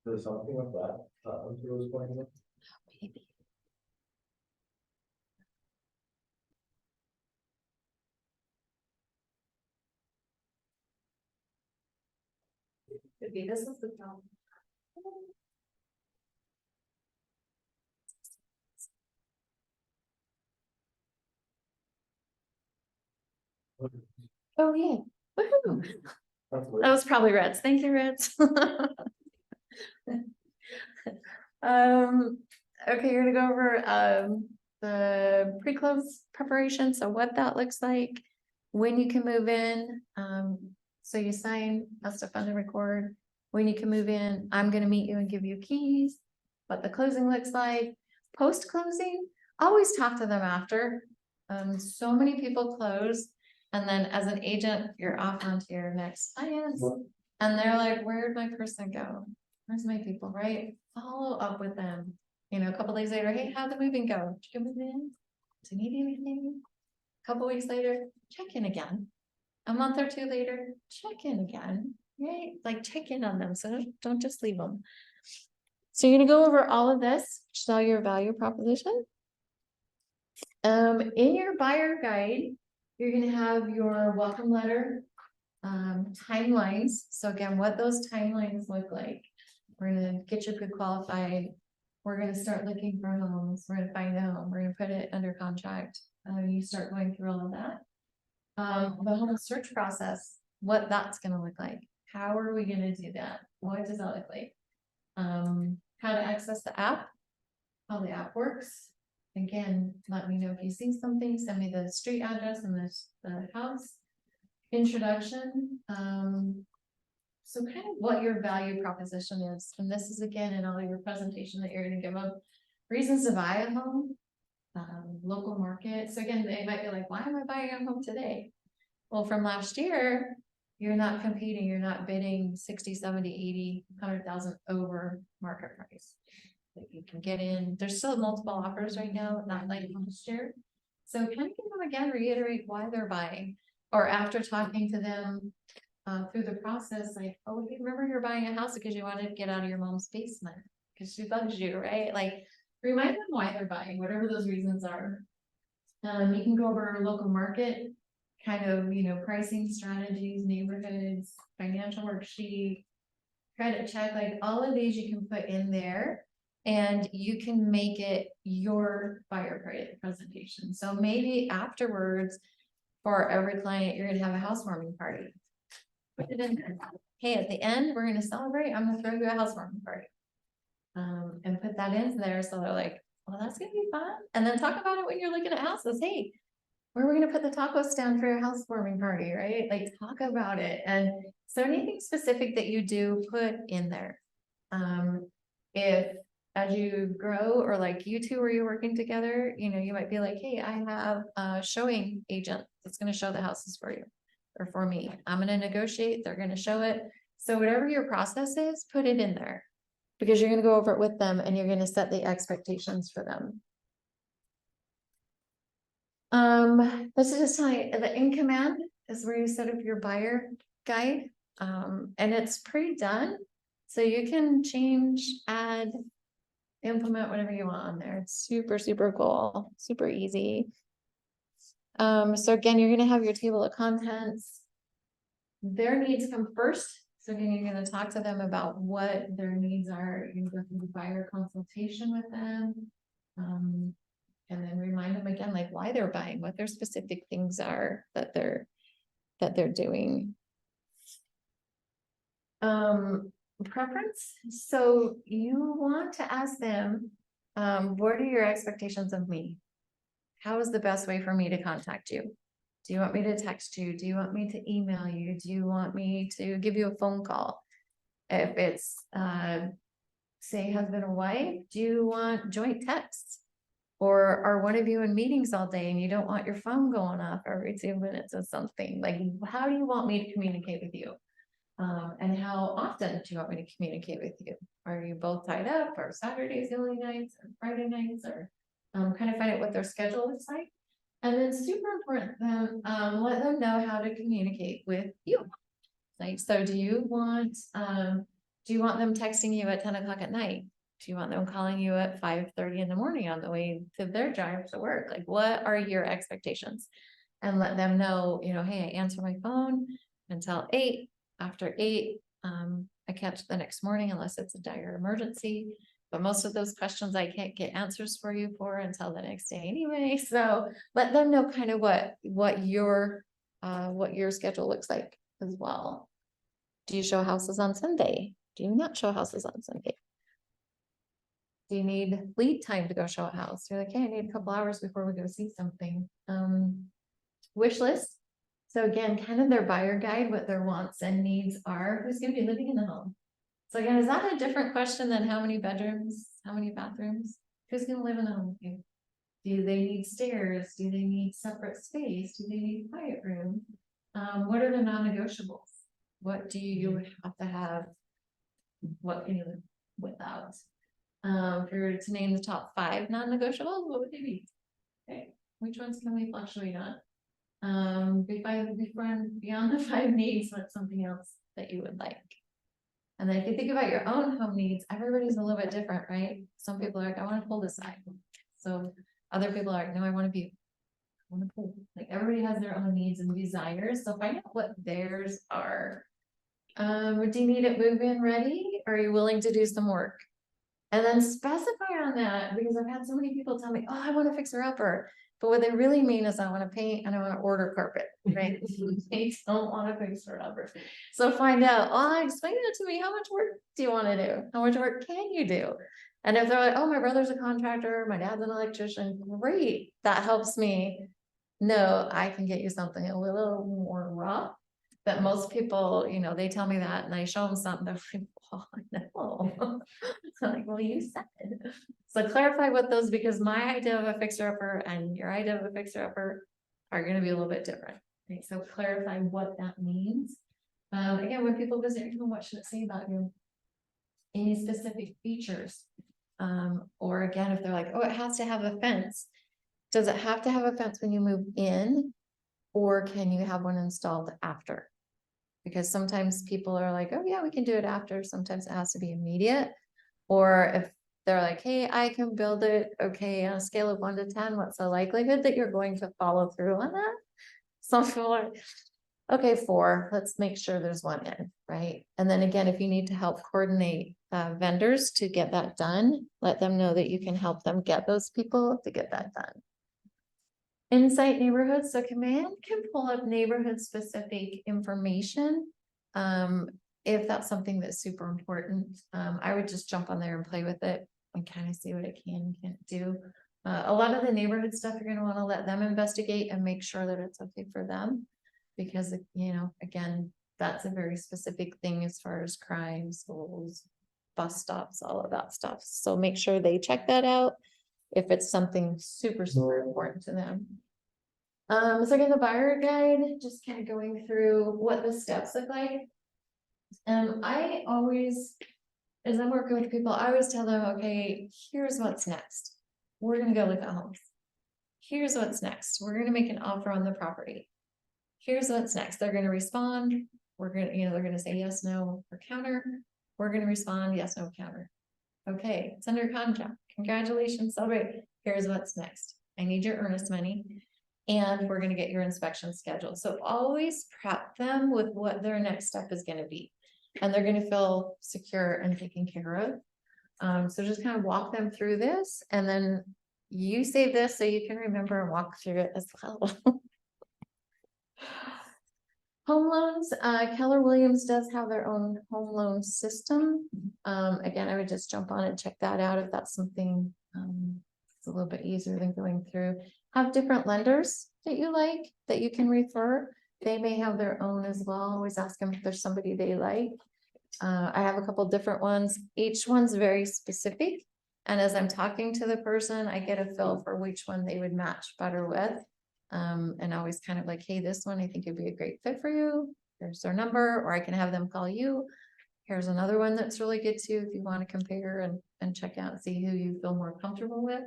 There's something with that, he was pointing with. Maybe. Could be, this is the problem. Oh, yeah. Woohoo. That's weird. That was probably Reds. Thank you, Reds. Okay, you're gonna go over the pre-close preparation, so what that looks like, when you can move in. So you sign us to fund and record, when you can move in, I'm gonna meet you and give you keys, what the closing looks like. Post-closing, always talk to them after. So many people close, and then as an agent, you're off onto your next clients. And they're like, where'd my person go? Where's my people, right? Follow up with them. You know, a couple days later, hey, how'd the moving go? Did you move in? Do you need anything? A couple weeks later, check in again. A month or two later, check in again, right? Like check in on them, so don't just leave them. So you're gonna go over all of this, which is all your value proposition. In your buyer guide, you're gonna have your welcome letter, timelines. So again, what those timelines look like. We're gonna get you pre-qualified. We're gonna start looking for homes. We're gonna find a home. We're gonna put it under contract. You start going through all of that. The whole search process, what that's gonna look like. How are we gonna do that? What does that look like? How to access the app, how the app works. Again, let me know if you see something, send me the street address and the house. Introduction, so kind of what your value proposition is, and this is again in all your presentation that you're gonna give them. Reasons to buy a home, local market, so again, they might be like, why am I buying a home today? Well, from last year, you're not competing, you're not bidding 60, 70, 80, 100,000 over market price. That you can get in, there's still multiple offers right now, not like last year. So kind of give them again, reiterate why they're buying, or after talking to them through the process, like, oh, you remember you're buying a house because you wanted to get out of your mom's basement because she loves you, right? Like, remind them why they're buying, whatever those reasons are. You can go over our local market, kind of, you know, pricing strategies, neighborhoods, financial worksheet, credit check, like all of these you can put in there. And you can make it your buyer credit presentation. So maybe afterwards, for every client, you're gonna have a housewarming party. Put it in there. Hey, at the end, we're gonna celebrate. I'm gonna throw you a housewarming party. And put that in there. So they're like, well, that's gonna be fun. And then talk about it when you're looking at houses. Hey, where are we gonna put the taco stand for your housewarming party, right? Like talk about it. And so anything specific that you do, put in there. If as you grow, or like you two, where you're working together, you know, you might be like, hey, I have a showing agent that's gonna show the houses for you. Or for me, I'm gonna negotiate, they're gonna show it. So whatever your process is, put it in there. Because you're gonna go over it with them and you're gonna set the expectations for them. This is just telling you, the in command is where you set up your buyer guide. And it's pre-done. So you can change, add, implement whatever you want on there. It's super, super cool, super easy. So again, you're gonna have your table of contents. Their needs come first. So again, you're gonna talk to them about what their needs are. You're gonna go through the buyer consultation with them. And then remind them again, like why they're buying, what their specific things are that they're doing. Preference. So you want to ask them, what are your expectations of me? How is the best way for me to contact you? Do you want me to text you? Do you want me to email you? Do you want me to give you a phone call? If it's, say husband or wife, do you want joint texts? Or are one of you in meetings all day and you don't want your phone going off every 2 minutes or something? Like, how do you want me to communicate with you? And how often do you want me to communicate with you? Are you both tied up? Or Saturdays the only nights, or Friday nights, or kind of find out what their schedule looks like? And then super important, then let them know how to communicate with you. Like, so do you want them texting you at 10 o'clock at night? Do you want them calling you at 5:30 in the morning on the way to their drive to work? Like, what are your expectations? And let them know, hey, I answer my phone until 8. After 8, I catch the next morning unless it's a dire emergency. But most of those questions I can't get answers for you for until the next day anyway. So let them know kind of what your schedule looks like as well. Do you show houses on Sunday? Do you not show houses on Sunday? Do you need lead time to go show a house? You're like, hey, I need a couple hours before we go see something. Wish list. So again, kind of their buyer guide, what their wants and needs are, who's going to be living in the home. So again, is that a different question than how many bedrooms, how many bathrooms? Who's going to live in the home with you? Do they need stairs? Do they need separate space? Do they need quiet room? What are the non-negotiables? What do you have to have? What can you live without? If you were to name the top 5 non-negotiables, what would they be? Okay, which ones can we fluctuate on? Beyond the 5 needs, what's something else that you would like? And then if you think about your own home needs, everybody's a little bit different, right? Some people are like, I want to pull this side. So other people are like, no, I want to be, I want to pull. Like everybody has their own needs and desires. So find out what theirs are. Do you need it move-in ready? Or are you willing to do some work? And then specify on that, because I've had so many people tell me, oh, I want to fix her upper. But what they really mean is I want to paint and I want to order carpet, right? They don't want to fix her upper. So find out, explain that to me. How much work do you want to do? How much work can you do? And if they're like, oh, my brother's a contractor, my dad's an electrician, great. That helps me know I can get you something a little more rough. But most people, they tell me that and I show them something, they're like, oh, no. So like, well, you said it. So clarify what those, because my idea of a fixer-upper and your idea of a fixer-upper are going to be a little bit different. Okay, so clarify what that means. Again, when people visit your home, what should it say about you? Any specific features? Or again, if they're like, oh, it has to have a fence. Does it have to have a fence when you move in? Or can you have one installed after? Because sometimes people are like, oh yeah, we can do it after. Sometimes it has to be immediate. Or if they're like, hey, I can build it. Okay, on a scale of 1 to 10, what's the likelihood that you're going to follow through on that? Some people are, okay, 4, let's make sure there's one in, right? And then again, if you need to help coordinate vendors to get that done, let them know that you can help them get those people to get that done. Insight neighborhoods, so command can pull up neighborhood specific information. If that's something that's super important, I would just jump on there and play with it and kind of see what it can and can't do. A lot of the neighborhood stuff, you're gonna wanna let them investigate and make sure that it's okay for them. Because, again, that's a very specific thing as far as crime, schools, bus stops, all of that stuff. So make sure they check that out if it's something super, super important to them. So again, the buyer guide, just kind of going through what the steps look like. I always, as I'm working with people, I always tell them, okay, here's what's next. We're gonna go look at homes. Here's what's next. We're gonna make an offer on the property. Here's what's next. They're gonna respond. We're gonna, they're gonna say yes, no, or counter. We're gonna respond, yes, no, counter. Okay, it's under contract. Congratulations, celebrate. Here's what's next. I need your earnest money. And we're gonna get your inspection scheduled. So always prep them with what their next step is gonna be. And they're gonna feel secure and taken care of. So just kind of walk them through this, and then you save this so you can remember and walk through it as well. Home loans, Keller Williams does have their own home loan system. Again, I would just jump on and check that out if that's something, it's a little bit easier than going through. Have different lenders that you like, that you can refer. They may have their own as well. Always ask them if there's somebody they like. I have a couple different ones. Each one's very specific. And as I'm talking to the person, I get a feel for which one they would match better with. And always kind of like, hey, this one, I think it'd be a great fit for you. Here's their number, or I can have them call you. Here's another one that's really good too, if you want to compare and check out and see who you feel more comfortable with.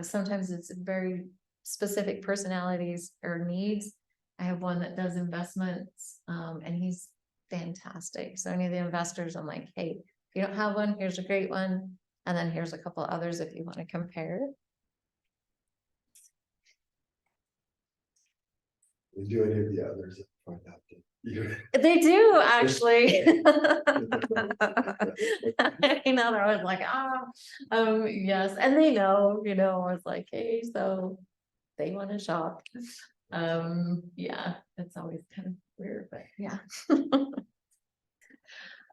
Sometimes it's very specific personalities or needs. I have one that does investments, and he's fantastic. So any of the investors, I'm like, hey, if you don't have one, here's a great one. And then here's a couple others if you want to compare. Do any of the others find out that you? They do actually. You know, they're always like, yes, and they know, I was like, hey, so they want to shop. Yeah, it's always kind of weird, but yeah.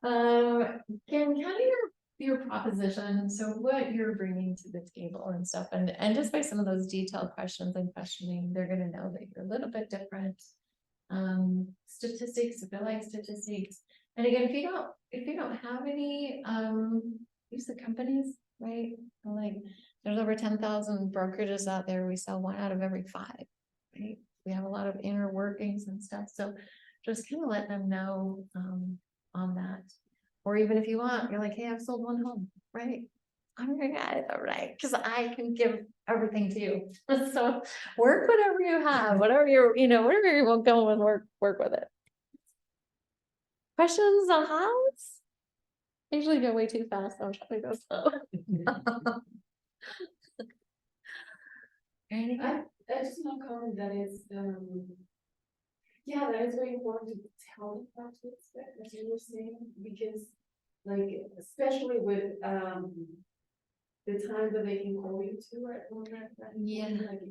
Ken, kind of your proposition, so what you're bringing to the table and stuff, and just by some of those detailed questions and questioning, they're gonna know that you're a little bit different. Statistics, if you like statistics, and again, if you don't have any, use the companies, right? Like, there's over 10,000 brokerages out there. We sell 1 out of every 5, right? We have a lot of inner workings and stuff, so just kind of let them know on that. Or even if you want, you're like, hey, I've sold 1 home, right? I'm your guy, all right, because I can give everything to you. So work whatever you have, whatever whatever you want going and work with it. Questions on house? I usually go way too fast. I'm trying to go slow. Anything? I just want to comment that is, yeah, that is very important to tell them what to expect, as you were saying, because like, especially with, the time that they can call you to at one time. Yeah. Like,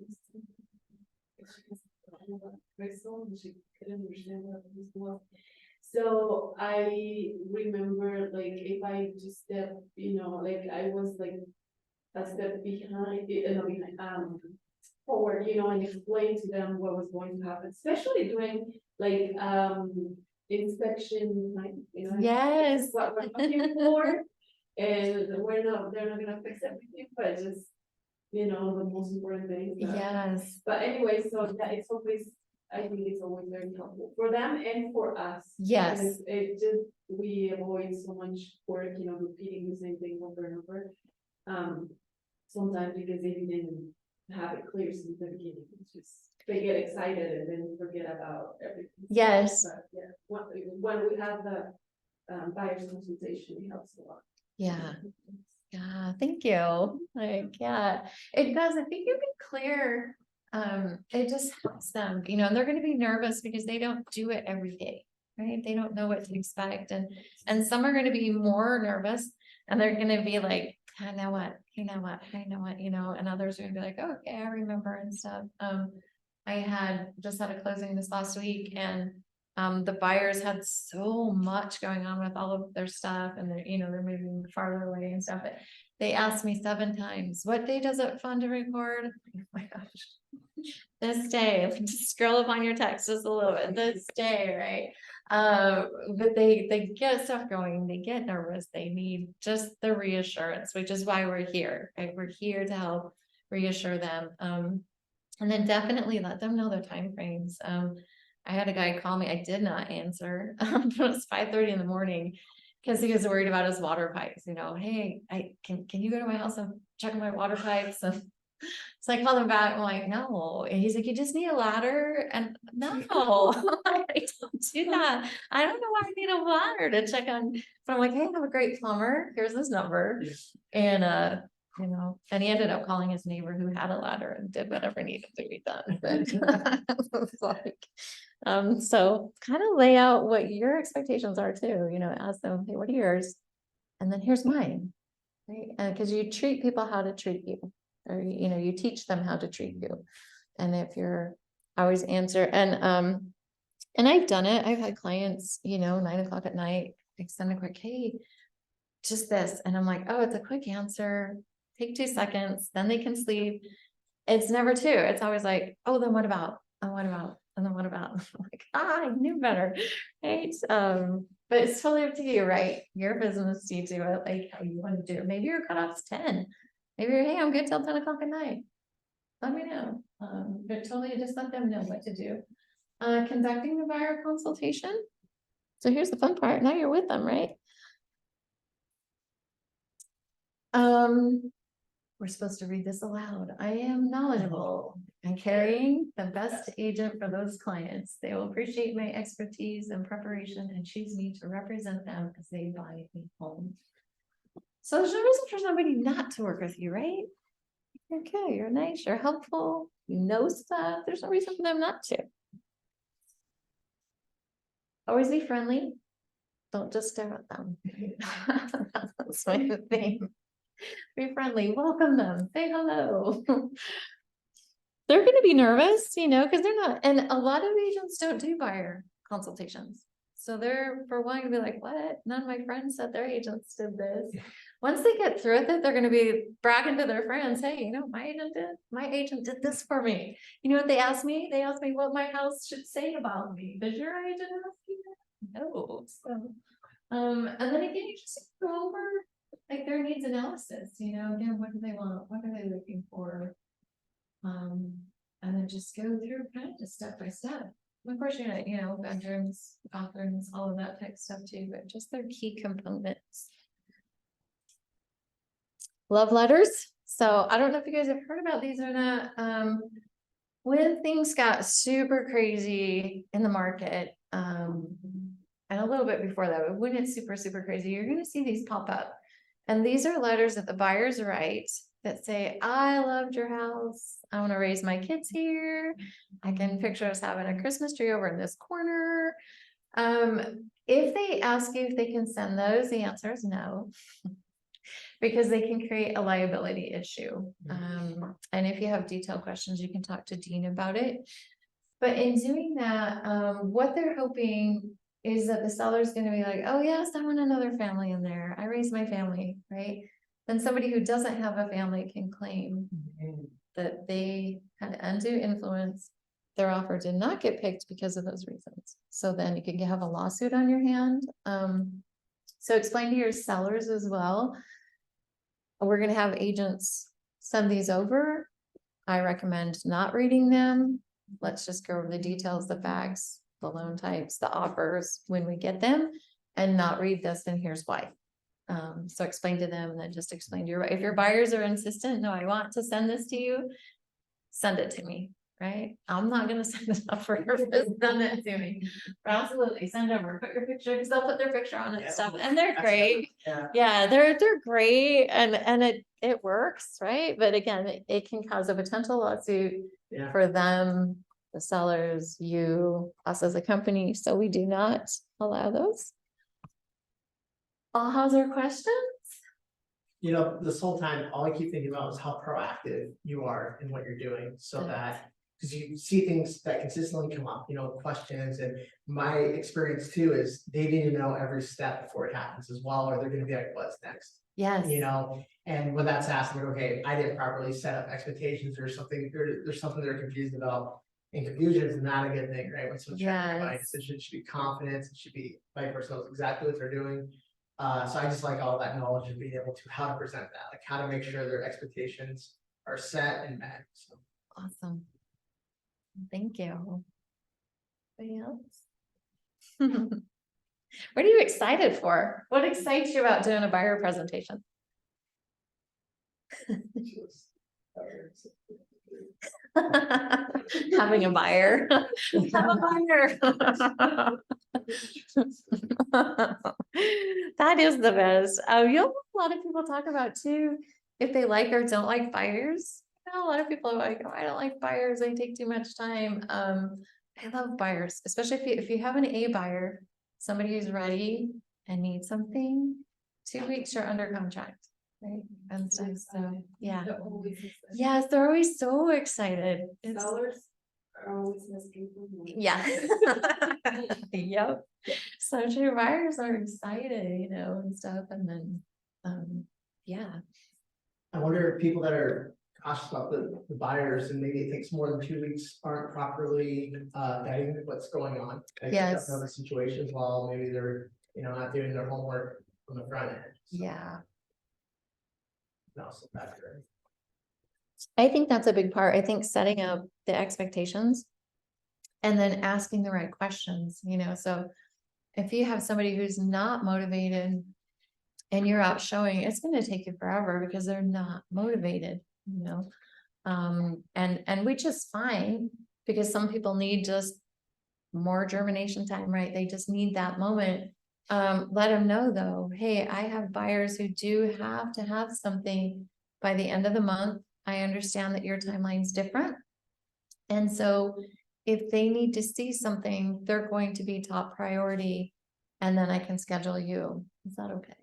Crystal, and she couldn't understand what it was well. So I remember, like, if I just step, like I was like a step behind, forward, and explain to them what was going to happen, especially during like inspection time, Yes. this is what we're looking for. And they're not gonna fix everything, but just, the most important things. Yes. But anyway, so yeah, I think it's always very helpful for them and for us. Yes. Because it just, we avoid so much work, repeating the same thing over and over. Sometimes because they didn't have it clear since the beginning, it's just, they get excited and then forget about everything. Yes. But yeah, when we have the buyer's consultation, it helps a lot. Yeah. Yeah, thank you. Like, yeah, it does. If you can be clear, it just helps them, and they're gonna be nervous because they don't do it every day, right? They don't know what to expect, and some are gonna be more nervous, and they're gonna be like, I know what, and others are gonna be like, oh, okay, I remember and stuff. I just had a closing this last week, and the buyers had so much going on with all of their stuff, and they're moving farther away and stuff. But they asked me 7 times, what day does it fund to record? Oh my gosh. This day, just scroll up on your text just a little bit, this day, right? But they get stuff going, they get nervous, they need just the reassurance, which is why we're here, right? We're here to help reassure them. And then definitely let them know the timeframes. I had a guy call me, I did not answer, it was 5:30 in the morning, because he was worried about his water pipes, hey, can you go to my house and check my water pipes? And So I called him back, I'm like, no, and he's like, you just need a ladder, and no, I don't do that. I don't know why I need a ladder to check on, but I'm like, hey, I have a great plumber, here's his number. And you know, and he ended up calling his neighbor who had a ladder and did whatever needed to be done, but it's like, so kind of lay out what your expectations are too, you know, ask them, hey, what are yours? And then here's mine, right? And because you treat people how to treat you, or you know, you teach them how to treat you. And if you're always answer, and I've done it, I've had clients, you know, 9 o'clock at night, extend a quick, hey, just this, and I'm like, oh, it's a quick answer, take 2 seconds, then they can sleep. It's never two, it's always like, oh, then what about, and what about, and then what about? I'm like, I knew better, right? But it's totally up to you, right? Your business, you do it like how you want to do it. Maybe your cutoff's 10. Maybe you're, hey, I'm good till 10 o'clock at night. Let me know. But totally just let them know what to do. Conducting the buyer consultation. So here's the fun part. Now you're with them, right? We're supposed to read this aloud. I am knowledgeable and carrying the best agent for those clients. They will appreciate my expertise and preparation and choose me to represent them as they buy a home. So there's no reason for somebody not to work with you, right? Okay, you're nice, you're helpful, you know stuff. There's no reason for them not to. Always be friendly. Don't just stare at them. That's my thing. Be friendly, welcome them, say hello. They're gonna be nervous, you know, because they're not, and a lot of agents don't do buyer consultations. So they're for one to be like, what? None of my friends said their agents did this. Once they get through with it, they're gonna be bragging to their friends, hey, you know, my agent did this for me. You know what they asked me? They asked me what my house should say about me. Does your agent ask you that? No. So, and then again, you just go over like their needs analysis, you know, again, what do they want? What are they looking for? And then just go through kind of just step by step. Of course, you're not, you know, bedrooms, bathrooms, all of that type of stuff too, but just their key components. Love letters. So I don't know if you guys have heard about these or not. When things got super crazy in the market, and a little bit before that, but when it's super, super crazy, you're going to see these pop up. And these are letters that the buyers write that say, I loved your house. I want to raise my kids here. I can picture us having a Christmas tree over in this corner. If they ask you if they can send those, the answer is no. Because they can create a liability issue. And if you have detailed questions, you can talk to Dean about it. But in doing that, what they're hoping is that the seller's going to be like, oh yes, I want another family in there. I raised my family, right? Then somebody who doesn't have a family can claim that they had undue influence. Their offer did not get picked because of those reasons. So then you can have a lawsuit on your hand. So explain to your sellers as well. We're going to have agents send these over. I recommend not reading them. Let's just go over the details, the facts, the loan types, the offers when we get them, and not read this, and here's why. So explain to them and then just explain to your, if your buyers are insistent, no, I want to send this to you, send it to me, right? I'm not gonna send this up for your send it to me. But absolutely, send over, put your picture, because they'll put their picture on it and stuff, and they're great. Yeah, they're great, and it works, right? But again, it can cause a potential lawsuit for them, the sellers, you, us as a company, so we do not allow those. All has our questions? You know, this whole time, all I keep thinking about is how proactive you are in what you're doing, so Good. that, because you see things that consistently come up, you know, questions, and my experience too is they need to know every step before it happens as well, or they're gonna be like, what's next? Yes. You know, and when that's asked, I'm like, okay, I didn't properly set up expectations or something, there's something they're confused about. And confusion is not a good thing, right? When someone's trying to make a Yes. decision, it should be confidence, it should be like person knows exactly what they're doing. So I just like all that knowledge and being able to how to present that, like how to make sure their expectations are set and met. So. Awesome. Thank you. Anybody else? What are you excited for? What excites you about doing a buyer presentation? Having a buyer. Have a buyer. That is the best. You'll have a lot of people talk about too, if they like or don't like buyers. You know, a lot of people are like, oh, I don't like buyers, they take too much time. I love buyers, especially if you have an A buyer, somebody who's ready and needs something, 2 weeks you're under contract, right? And stuff, so, yeah. They're always excited. Yes, they're always so excited. It's, Sellers are always asking for more. yeah. Yep. So true. Buyers are excited, you know, and stuff. And then, yeah. I wonder if people that are cautious about the buyers and maybe it takes more than 2 weeks aren't properly vetting what's going on. They pick up Yes. Other situations while maybe they're, not doing their homework on the front end. So, Yeah. no, so factor. I think that's a big part. I think setting up the expectations and then asking the right questions, you know, so if you have somebody who's not motivated and you're out showing, it's going to take you forever because they're not motivated, you know, and which is fine because some people need just more germination time, right? They just need that moment. Let them know though, hey, I have buyers who do have to have something by the end of the month. I understand that your timeline's different. And so if they need to see something, they're going to be top priority. And then I can schedule you. Is that okay?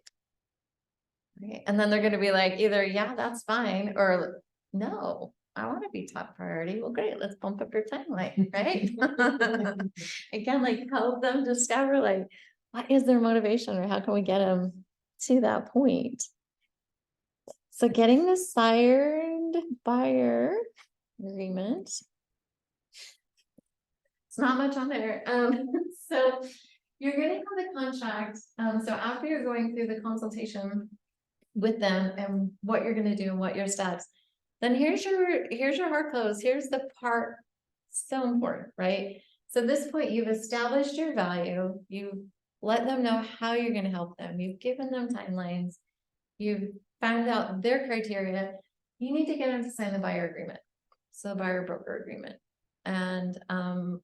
Right. And then they're going to be like, either, yeah, that's fine. Or no, I want to be top priority. Well, great. Let's bump up your timeline. Right. Again, like help them discover like, what is their motivation or how can we get them to that point? So getting the signed buyer agreement. It's not much on there. So you're gonna have the contract. So after you're going through the consultation with them and what you're gonna do and what your steps, then here's your hard close. Here's the part so important, right? So at this point, you've established your value. You've let them know how you're gonna help them. You've given them timelines. You've found out their criteria. You need to get them to sign the buyer agreement. So the buyer broker agreement. And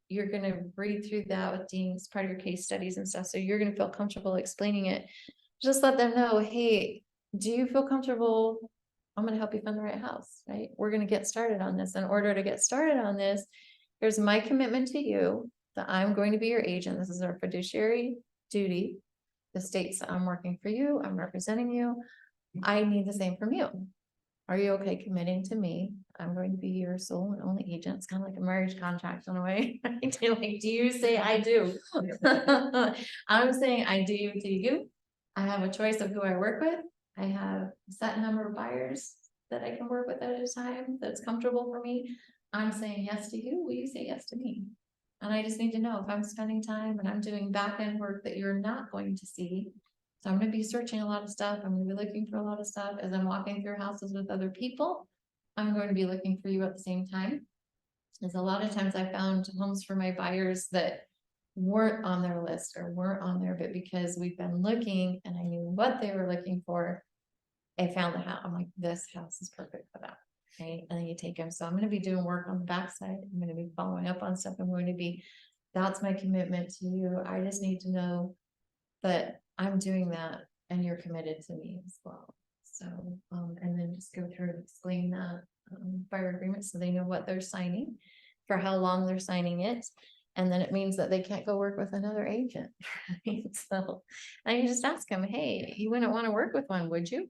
you're going to read through that with Dean as part of your case studies and stuff. So you're going to feel comfortable explaining it. Just let them know, hey, do you feel comfortable? I'm going to help you find the right house, right? We're going to get started on this. In order to get started on this, here's my commitment to you that I'm going to be your agent. This is our fiduciary duty. The states I'm working for you. I'm representing you. I need the same from you. Are you okay committing to me? I'm going to be your sole and only agent. It's kind of like a marriage contract in a way. Like, do you say I do? I'm saying I do to you. I have a choice of who I work with. I have a set number of buyers that I can work with at a time that's comfortable for me. I'm saying yes to you. Will you say yes to me? And I just need to know if I'm spending time and I'm doing back end work that you're not going to see. So I'm going to be searching a lot of stuff. I'm going to be looking for a lot of stuff as I'm walking through houses with other people. I'm going to be looking for you at the same time. Because a lot of times I found homes for my buyers that weren't on their list or weren't on there, but because we've been looking and I knew what they were looking for, I found the house. I'm like, this house is perfect for that. Right. And then you take them. So I'm going to be doing work on the backside. I'm going to be following up on stuff. I'm going to be, that's my commitment to you. I just need to know that I'm doing that and you're committed to me as well. So, and then just go through and explain that buyer agreement so they know what they're signing, for how long they're signing it. And then it means that they can't go work with another agent. Right? So, and you just ask them, hey, you wouldn't want to work with one, would you?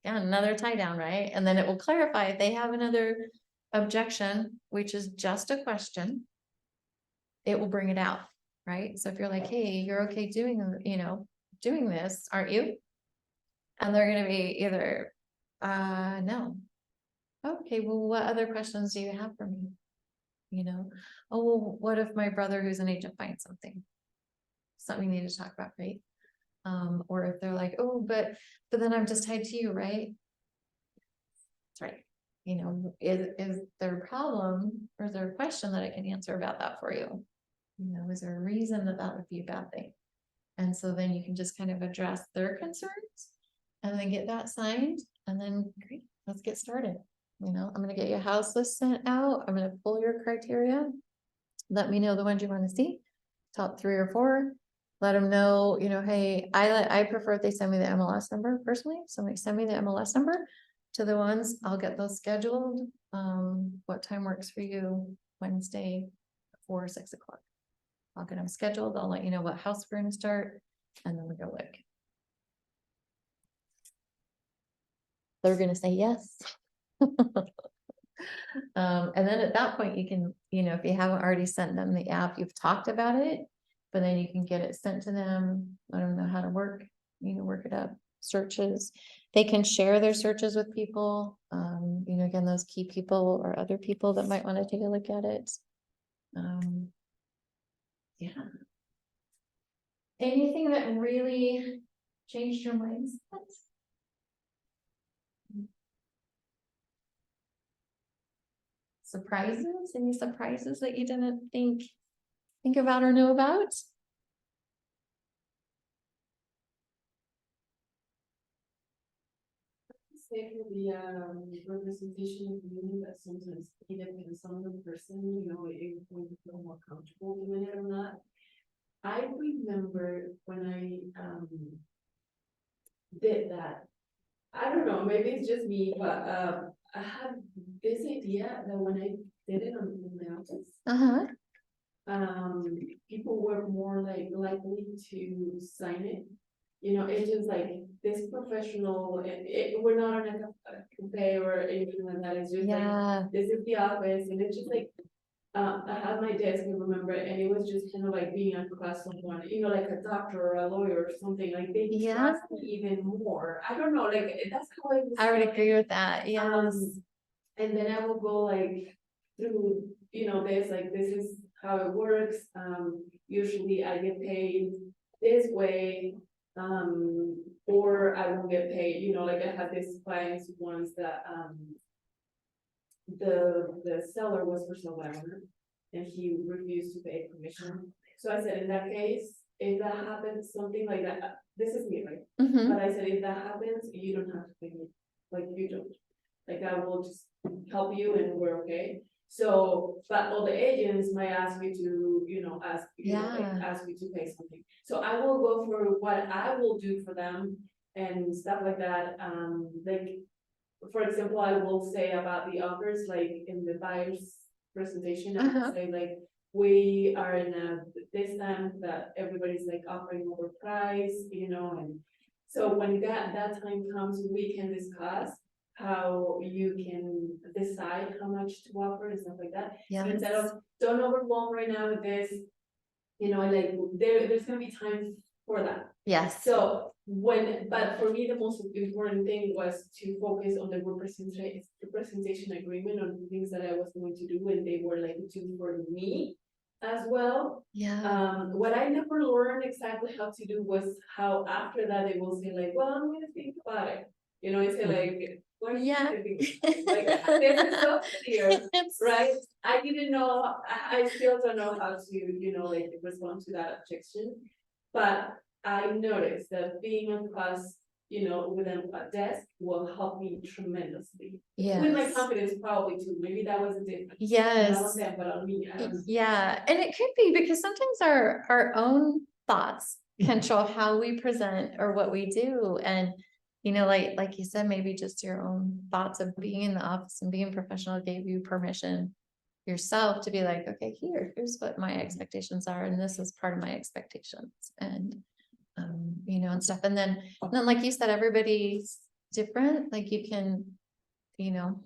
Yeah, another tie down, right? And then it will clarify if they have another objection, which is just a question, it will bring it out. Right? So if you're like, hey, you're okay doing, doing this, aren't you? And they're going to be either, no. Okay, well, what other questions do you have for me? Oh, well, what if my brother who's an agent finds something we need to talk about, right? Or if they're like, oh, but then I'm just tied to you, right? That's right. Is there a problem or is there a question that I can answer about that for you? Is there a reason that would be a bad thing? And so then you can just kind of address their concerns and then get that signed and then great, let's get started. you know, I'm gonna get your house list sent out, I'm gonna pull your criteria. Let me know the ones you wanna see, top 3 or 4. Let them know, you know, hey, I prefer if they send me the MLS number personally, so like send me the MLS number to the ones, I'll get those scheduled. What time works for you? Wednesday, 4 or 6 o'clock. I'll get them scheduled, I'll let you know what house we're gonna start, and then we go look. They're gonna say yes. And then at that point, you can, you know, if you haven't already sent them the app, you've talked about it, but then you can get it sent to them, let them know how to work, you know, work it up, searches. They can share their searches with people, you know, again, those key people or other people that might want to take a look at it. Yeah. Anything that really changed your mindset? Surprises? Any surprises that you didn't think about or know about? Say for the representation of the union that sometimes it depends on the person, you know, if we feel more comfortable doing it or not. I remember when I did that. I don't know, maybe it's just me, but I had this idea that when I did it in my office, Uh-huh. people were more like likely to sign it. You know, it's just like this professional, we're not in a cafe or anything like that, it's just like, Yeah, this is the office, and it's just like, I had my desk, I remember, and it was just kind of like being across someone, you know, like a doctor or a lawyer or something, like they Yeah. trust me even more. I don't know, like, that's how I was. I would feeling. agree with that, yes. And then I will go like through, you know, this is how it works, usually I get paid this way. Or I won't get paid, you know, like I had this clients once that, the seller was for sale by owner, and he refused to pay commission. So I said, in that case, if that happens, something like that, this is me, right? Mhm. But I said, if that happens, you don't have to pay me, like you don't. Like I will just help you and we're okay. So, but all the agents might ask me to, you know, Yeah. ask me to pay something. So I will go for what I will do for them and stuff like that. Like, for example, I will say about the offers, like in the buyer's presentation, I Uh-huh. will say like, we are in this time that everybody's like offering overpriced, you know, and so when that time comes, we can discuss how you can decide how much to offer and stuff like that. Yeah. Instead of, don't overwhelm right now with this, you know, like there's gonna be time for that. Yes. So but for me, the most important thing was to focus on the representation agreement on the things that I was going to do, and they were like to for me as well. Yeah. What I never learned exactly how to do was how after that they will say like, well, I'm gonna think about it. You know, I say like, what are you Yeah. gonna think about it? Like, this is so clear, right? I didn't know, I still don't know how to, you know, like respond to that objection. But I noticed that being across, you know, with a desk will help me tremendously. With my Yes. confidence probably too, maybe that was a difference. Yes. Not on them, but on me. I don't know. Yeah, and it could be because sometimes our own thoughts control how we present or what we do. And, you know, like you said, maybe just your own thoughts of being in the office and being professional gave you permission yourself to be like, okay, here's what my expectations are, and this is part of my expectations. And you know, and stuff. And then like you said, everybody's different. Like you can, you know,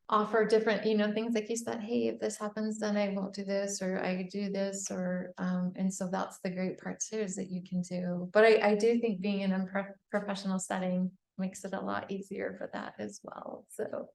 offer different, you know, things like you said, hey, if this happens, then I won't do this, or I do this, or, and so that's the great part too, is that you can do, but I do think being in a professional setting makes it a lot easier for that as well. So,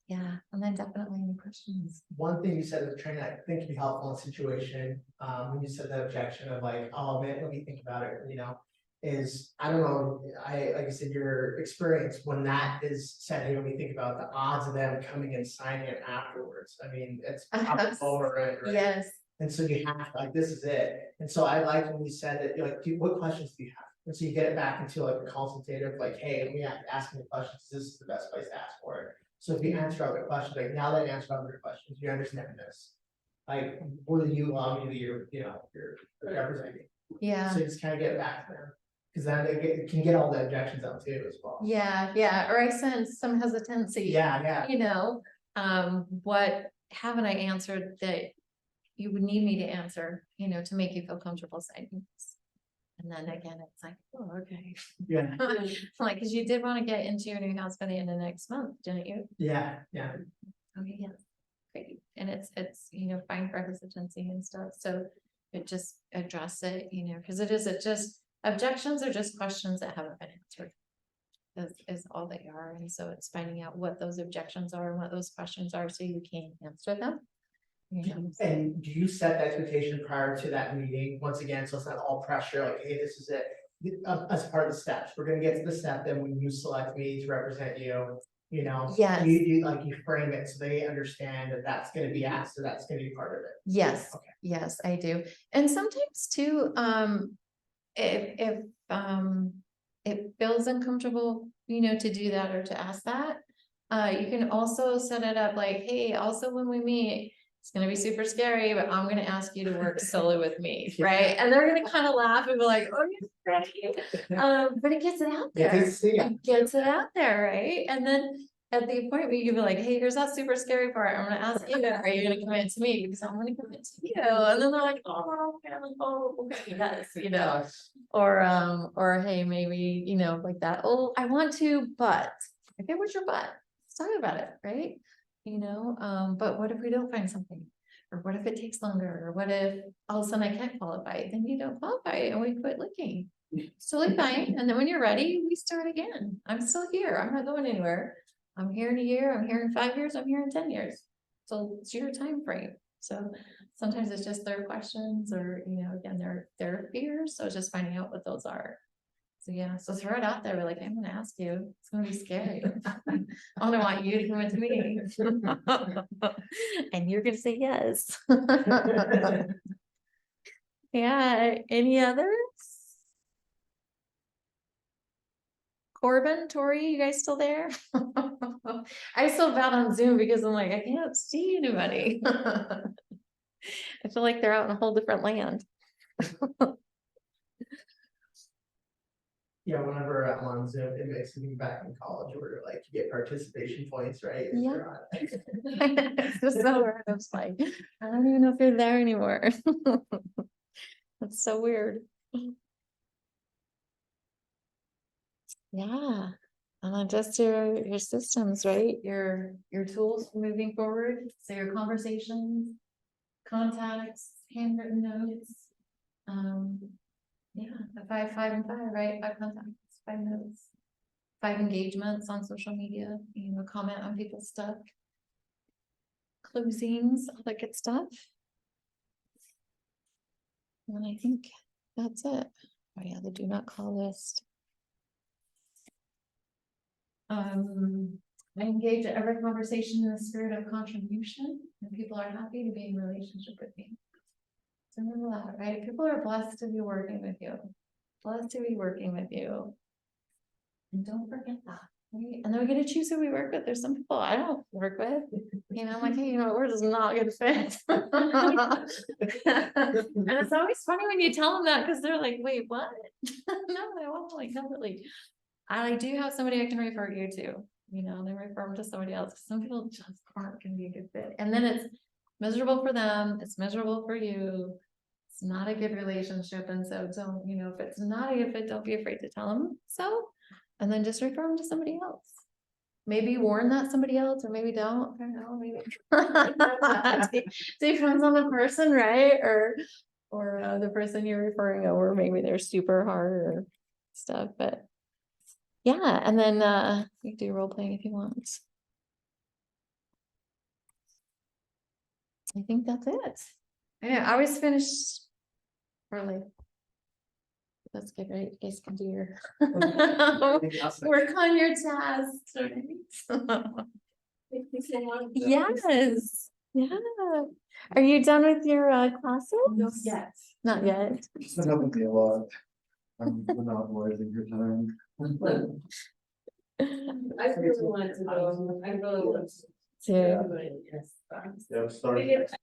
yeah, and then definitely any questions. One thing you said as a trainer, I think can be helpful in a situation, when you said the objection of like, oh man, let me think about it, you know. Is, I don't know, like I said, your experience when that is said, hey, let me think about the odds of them coming and signing it afterwards. I mean, it's probably over it, right? Yes. And so you have, like, this is it. And so I liked when you said that, you're like, what questions do you have? And so you get it back into like a consultative, like, hey, let me ask me questions, this is the best place to ask for it. So if you answer other questions, like now that I answered other questions, you understand this. Like, will you allow me to be your, your representative? Yeah, So just kind of get it back to them. Cause then can get all the objections out too as well. yeah, or I sense some hesitancy. Yeah. What haven't I answered that you would need me to answer, to make you feel comfortable saying this? And then again, it's like, oh, okay. Yeah, Like, cause you did want to get into your new house by the end of next month, didn't you? yeah. Okay, yeah. Great. And it's, fine for hesitancy and stuff, so it just address it, cause it just, objections are just questions that haven't been answered. Is all they are, and so it's finding out what those objections are and what those questions are, so you can answer them. And do you set the expectation prior to that meeting, once again, so it's not all pressure, like, hey, this is it. As part of the steps, we're gonna get to the step, then when you select me to represent you, Yes. you frame it so they understand that that's gonna be asked, so that's gonna be part of it. Yes, Okay. yes, I do. And sometimes too, if it feels uncomfortable, to do that or to ask that, you can also set it up like, hey, also when we meet, it's gonna be super scary, but I'm gonna ask you to work solo with me, right? And they're gonna kind of laugh and be like, oh, you're ready. But it gets it out Yeah, there. it's- yeah. It gets it out there, right? And then at the appointment, you can be like, hey, here's that super scary part. I'm gonna ask you, are you gonna commit to me? Because I'm gonna commit to you. And then they're like, oh, okay, I'm like, oh, okay, yes, or hey, maybe, like that. Oh, I want to, but okay, what's your but? Let's talk about it, right? But what if we don't find something? Or what if it takes longer? Or what if all of a sudden I can't qualify? Then you don't qualify and we quit looking. It's totally fine. And then when you're ready, we start again. I'm still here. I'm not going anywhere. I'm here in a year, I'm here in 5 years, I'm here in 10 years. So it's your time frame. So sometimes it's just their questions or, again, their fears. So it's just finding out what those are. So yeah, so throw it out there. We're like, I'm gonna ask you. It's gonna be scary. I only want you to come into me. And you're gonna say yes. Yeah, any others? Corbin, Tori, you guys still there? I still bad on Zoom because I'm like, I can't see anybody. I feel like they're out in a whole different land. Yeah, whenever I'm on Zoom, it makes me back in college where like you get participation points, right? if Yeah. you're on it. It's just so weird. I was like, I don't even know if you're there anymore. That's so weird. Yeah. And then just your systems, right? Your tools for moving forward. So your conversations, contacts, handwritten notes. Yeah, the 5, 5, and 5, right? 5 contacts, 5 notes, 5 engagements on social media, comment on people's stuff. Closings, all that good stuff. And I think that's it. Oh yeah, the do not call list. I engage in every conversation in the spirit of contribution, and people are happy to be in relationship with me. So remember that, right? People are blessed to be working with you. Blessed to be working with you. And don't forget that, right? And then we get to choose who we work with. There's some people I don't work with. I'm like, hey, we're just not a good fit. And it's always funny when you tell them that because they're like, wait, what? No, I won't like completely. I do have somebody I can refer you to, they refer them to somebody else. Some people just aren't gonna be a good fit. And then it's miserable for them, it's miserable for you. It's not a good relationship. And so don't, if it's not a good fit, don't be afraid to tell them so. And then just refer them to somebody else. Maybe warn that somebody else, or maybe don't. I don't know, maybe. Depends on the person, right? Or the person you're referring over, maybe they're super hard or stuff, but yeah, and then you can do role playing if you want. I think that's it. I always finish early. That's good, right? You guys can do your work on your tasks, right? Thank you so much. Yes. Yeah. Are you done with your classes? Not yet. Not yet. It's been helping me a lot. I'm monopolizing your time. I really want to go, I really want to. To Yes. Yeah, start. Because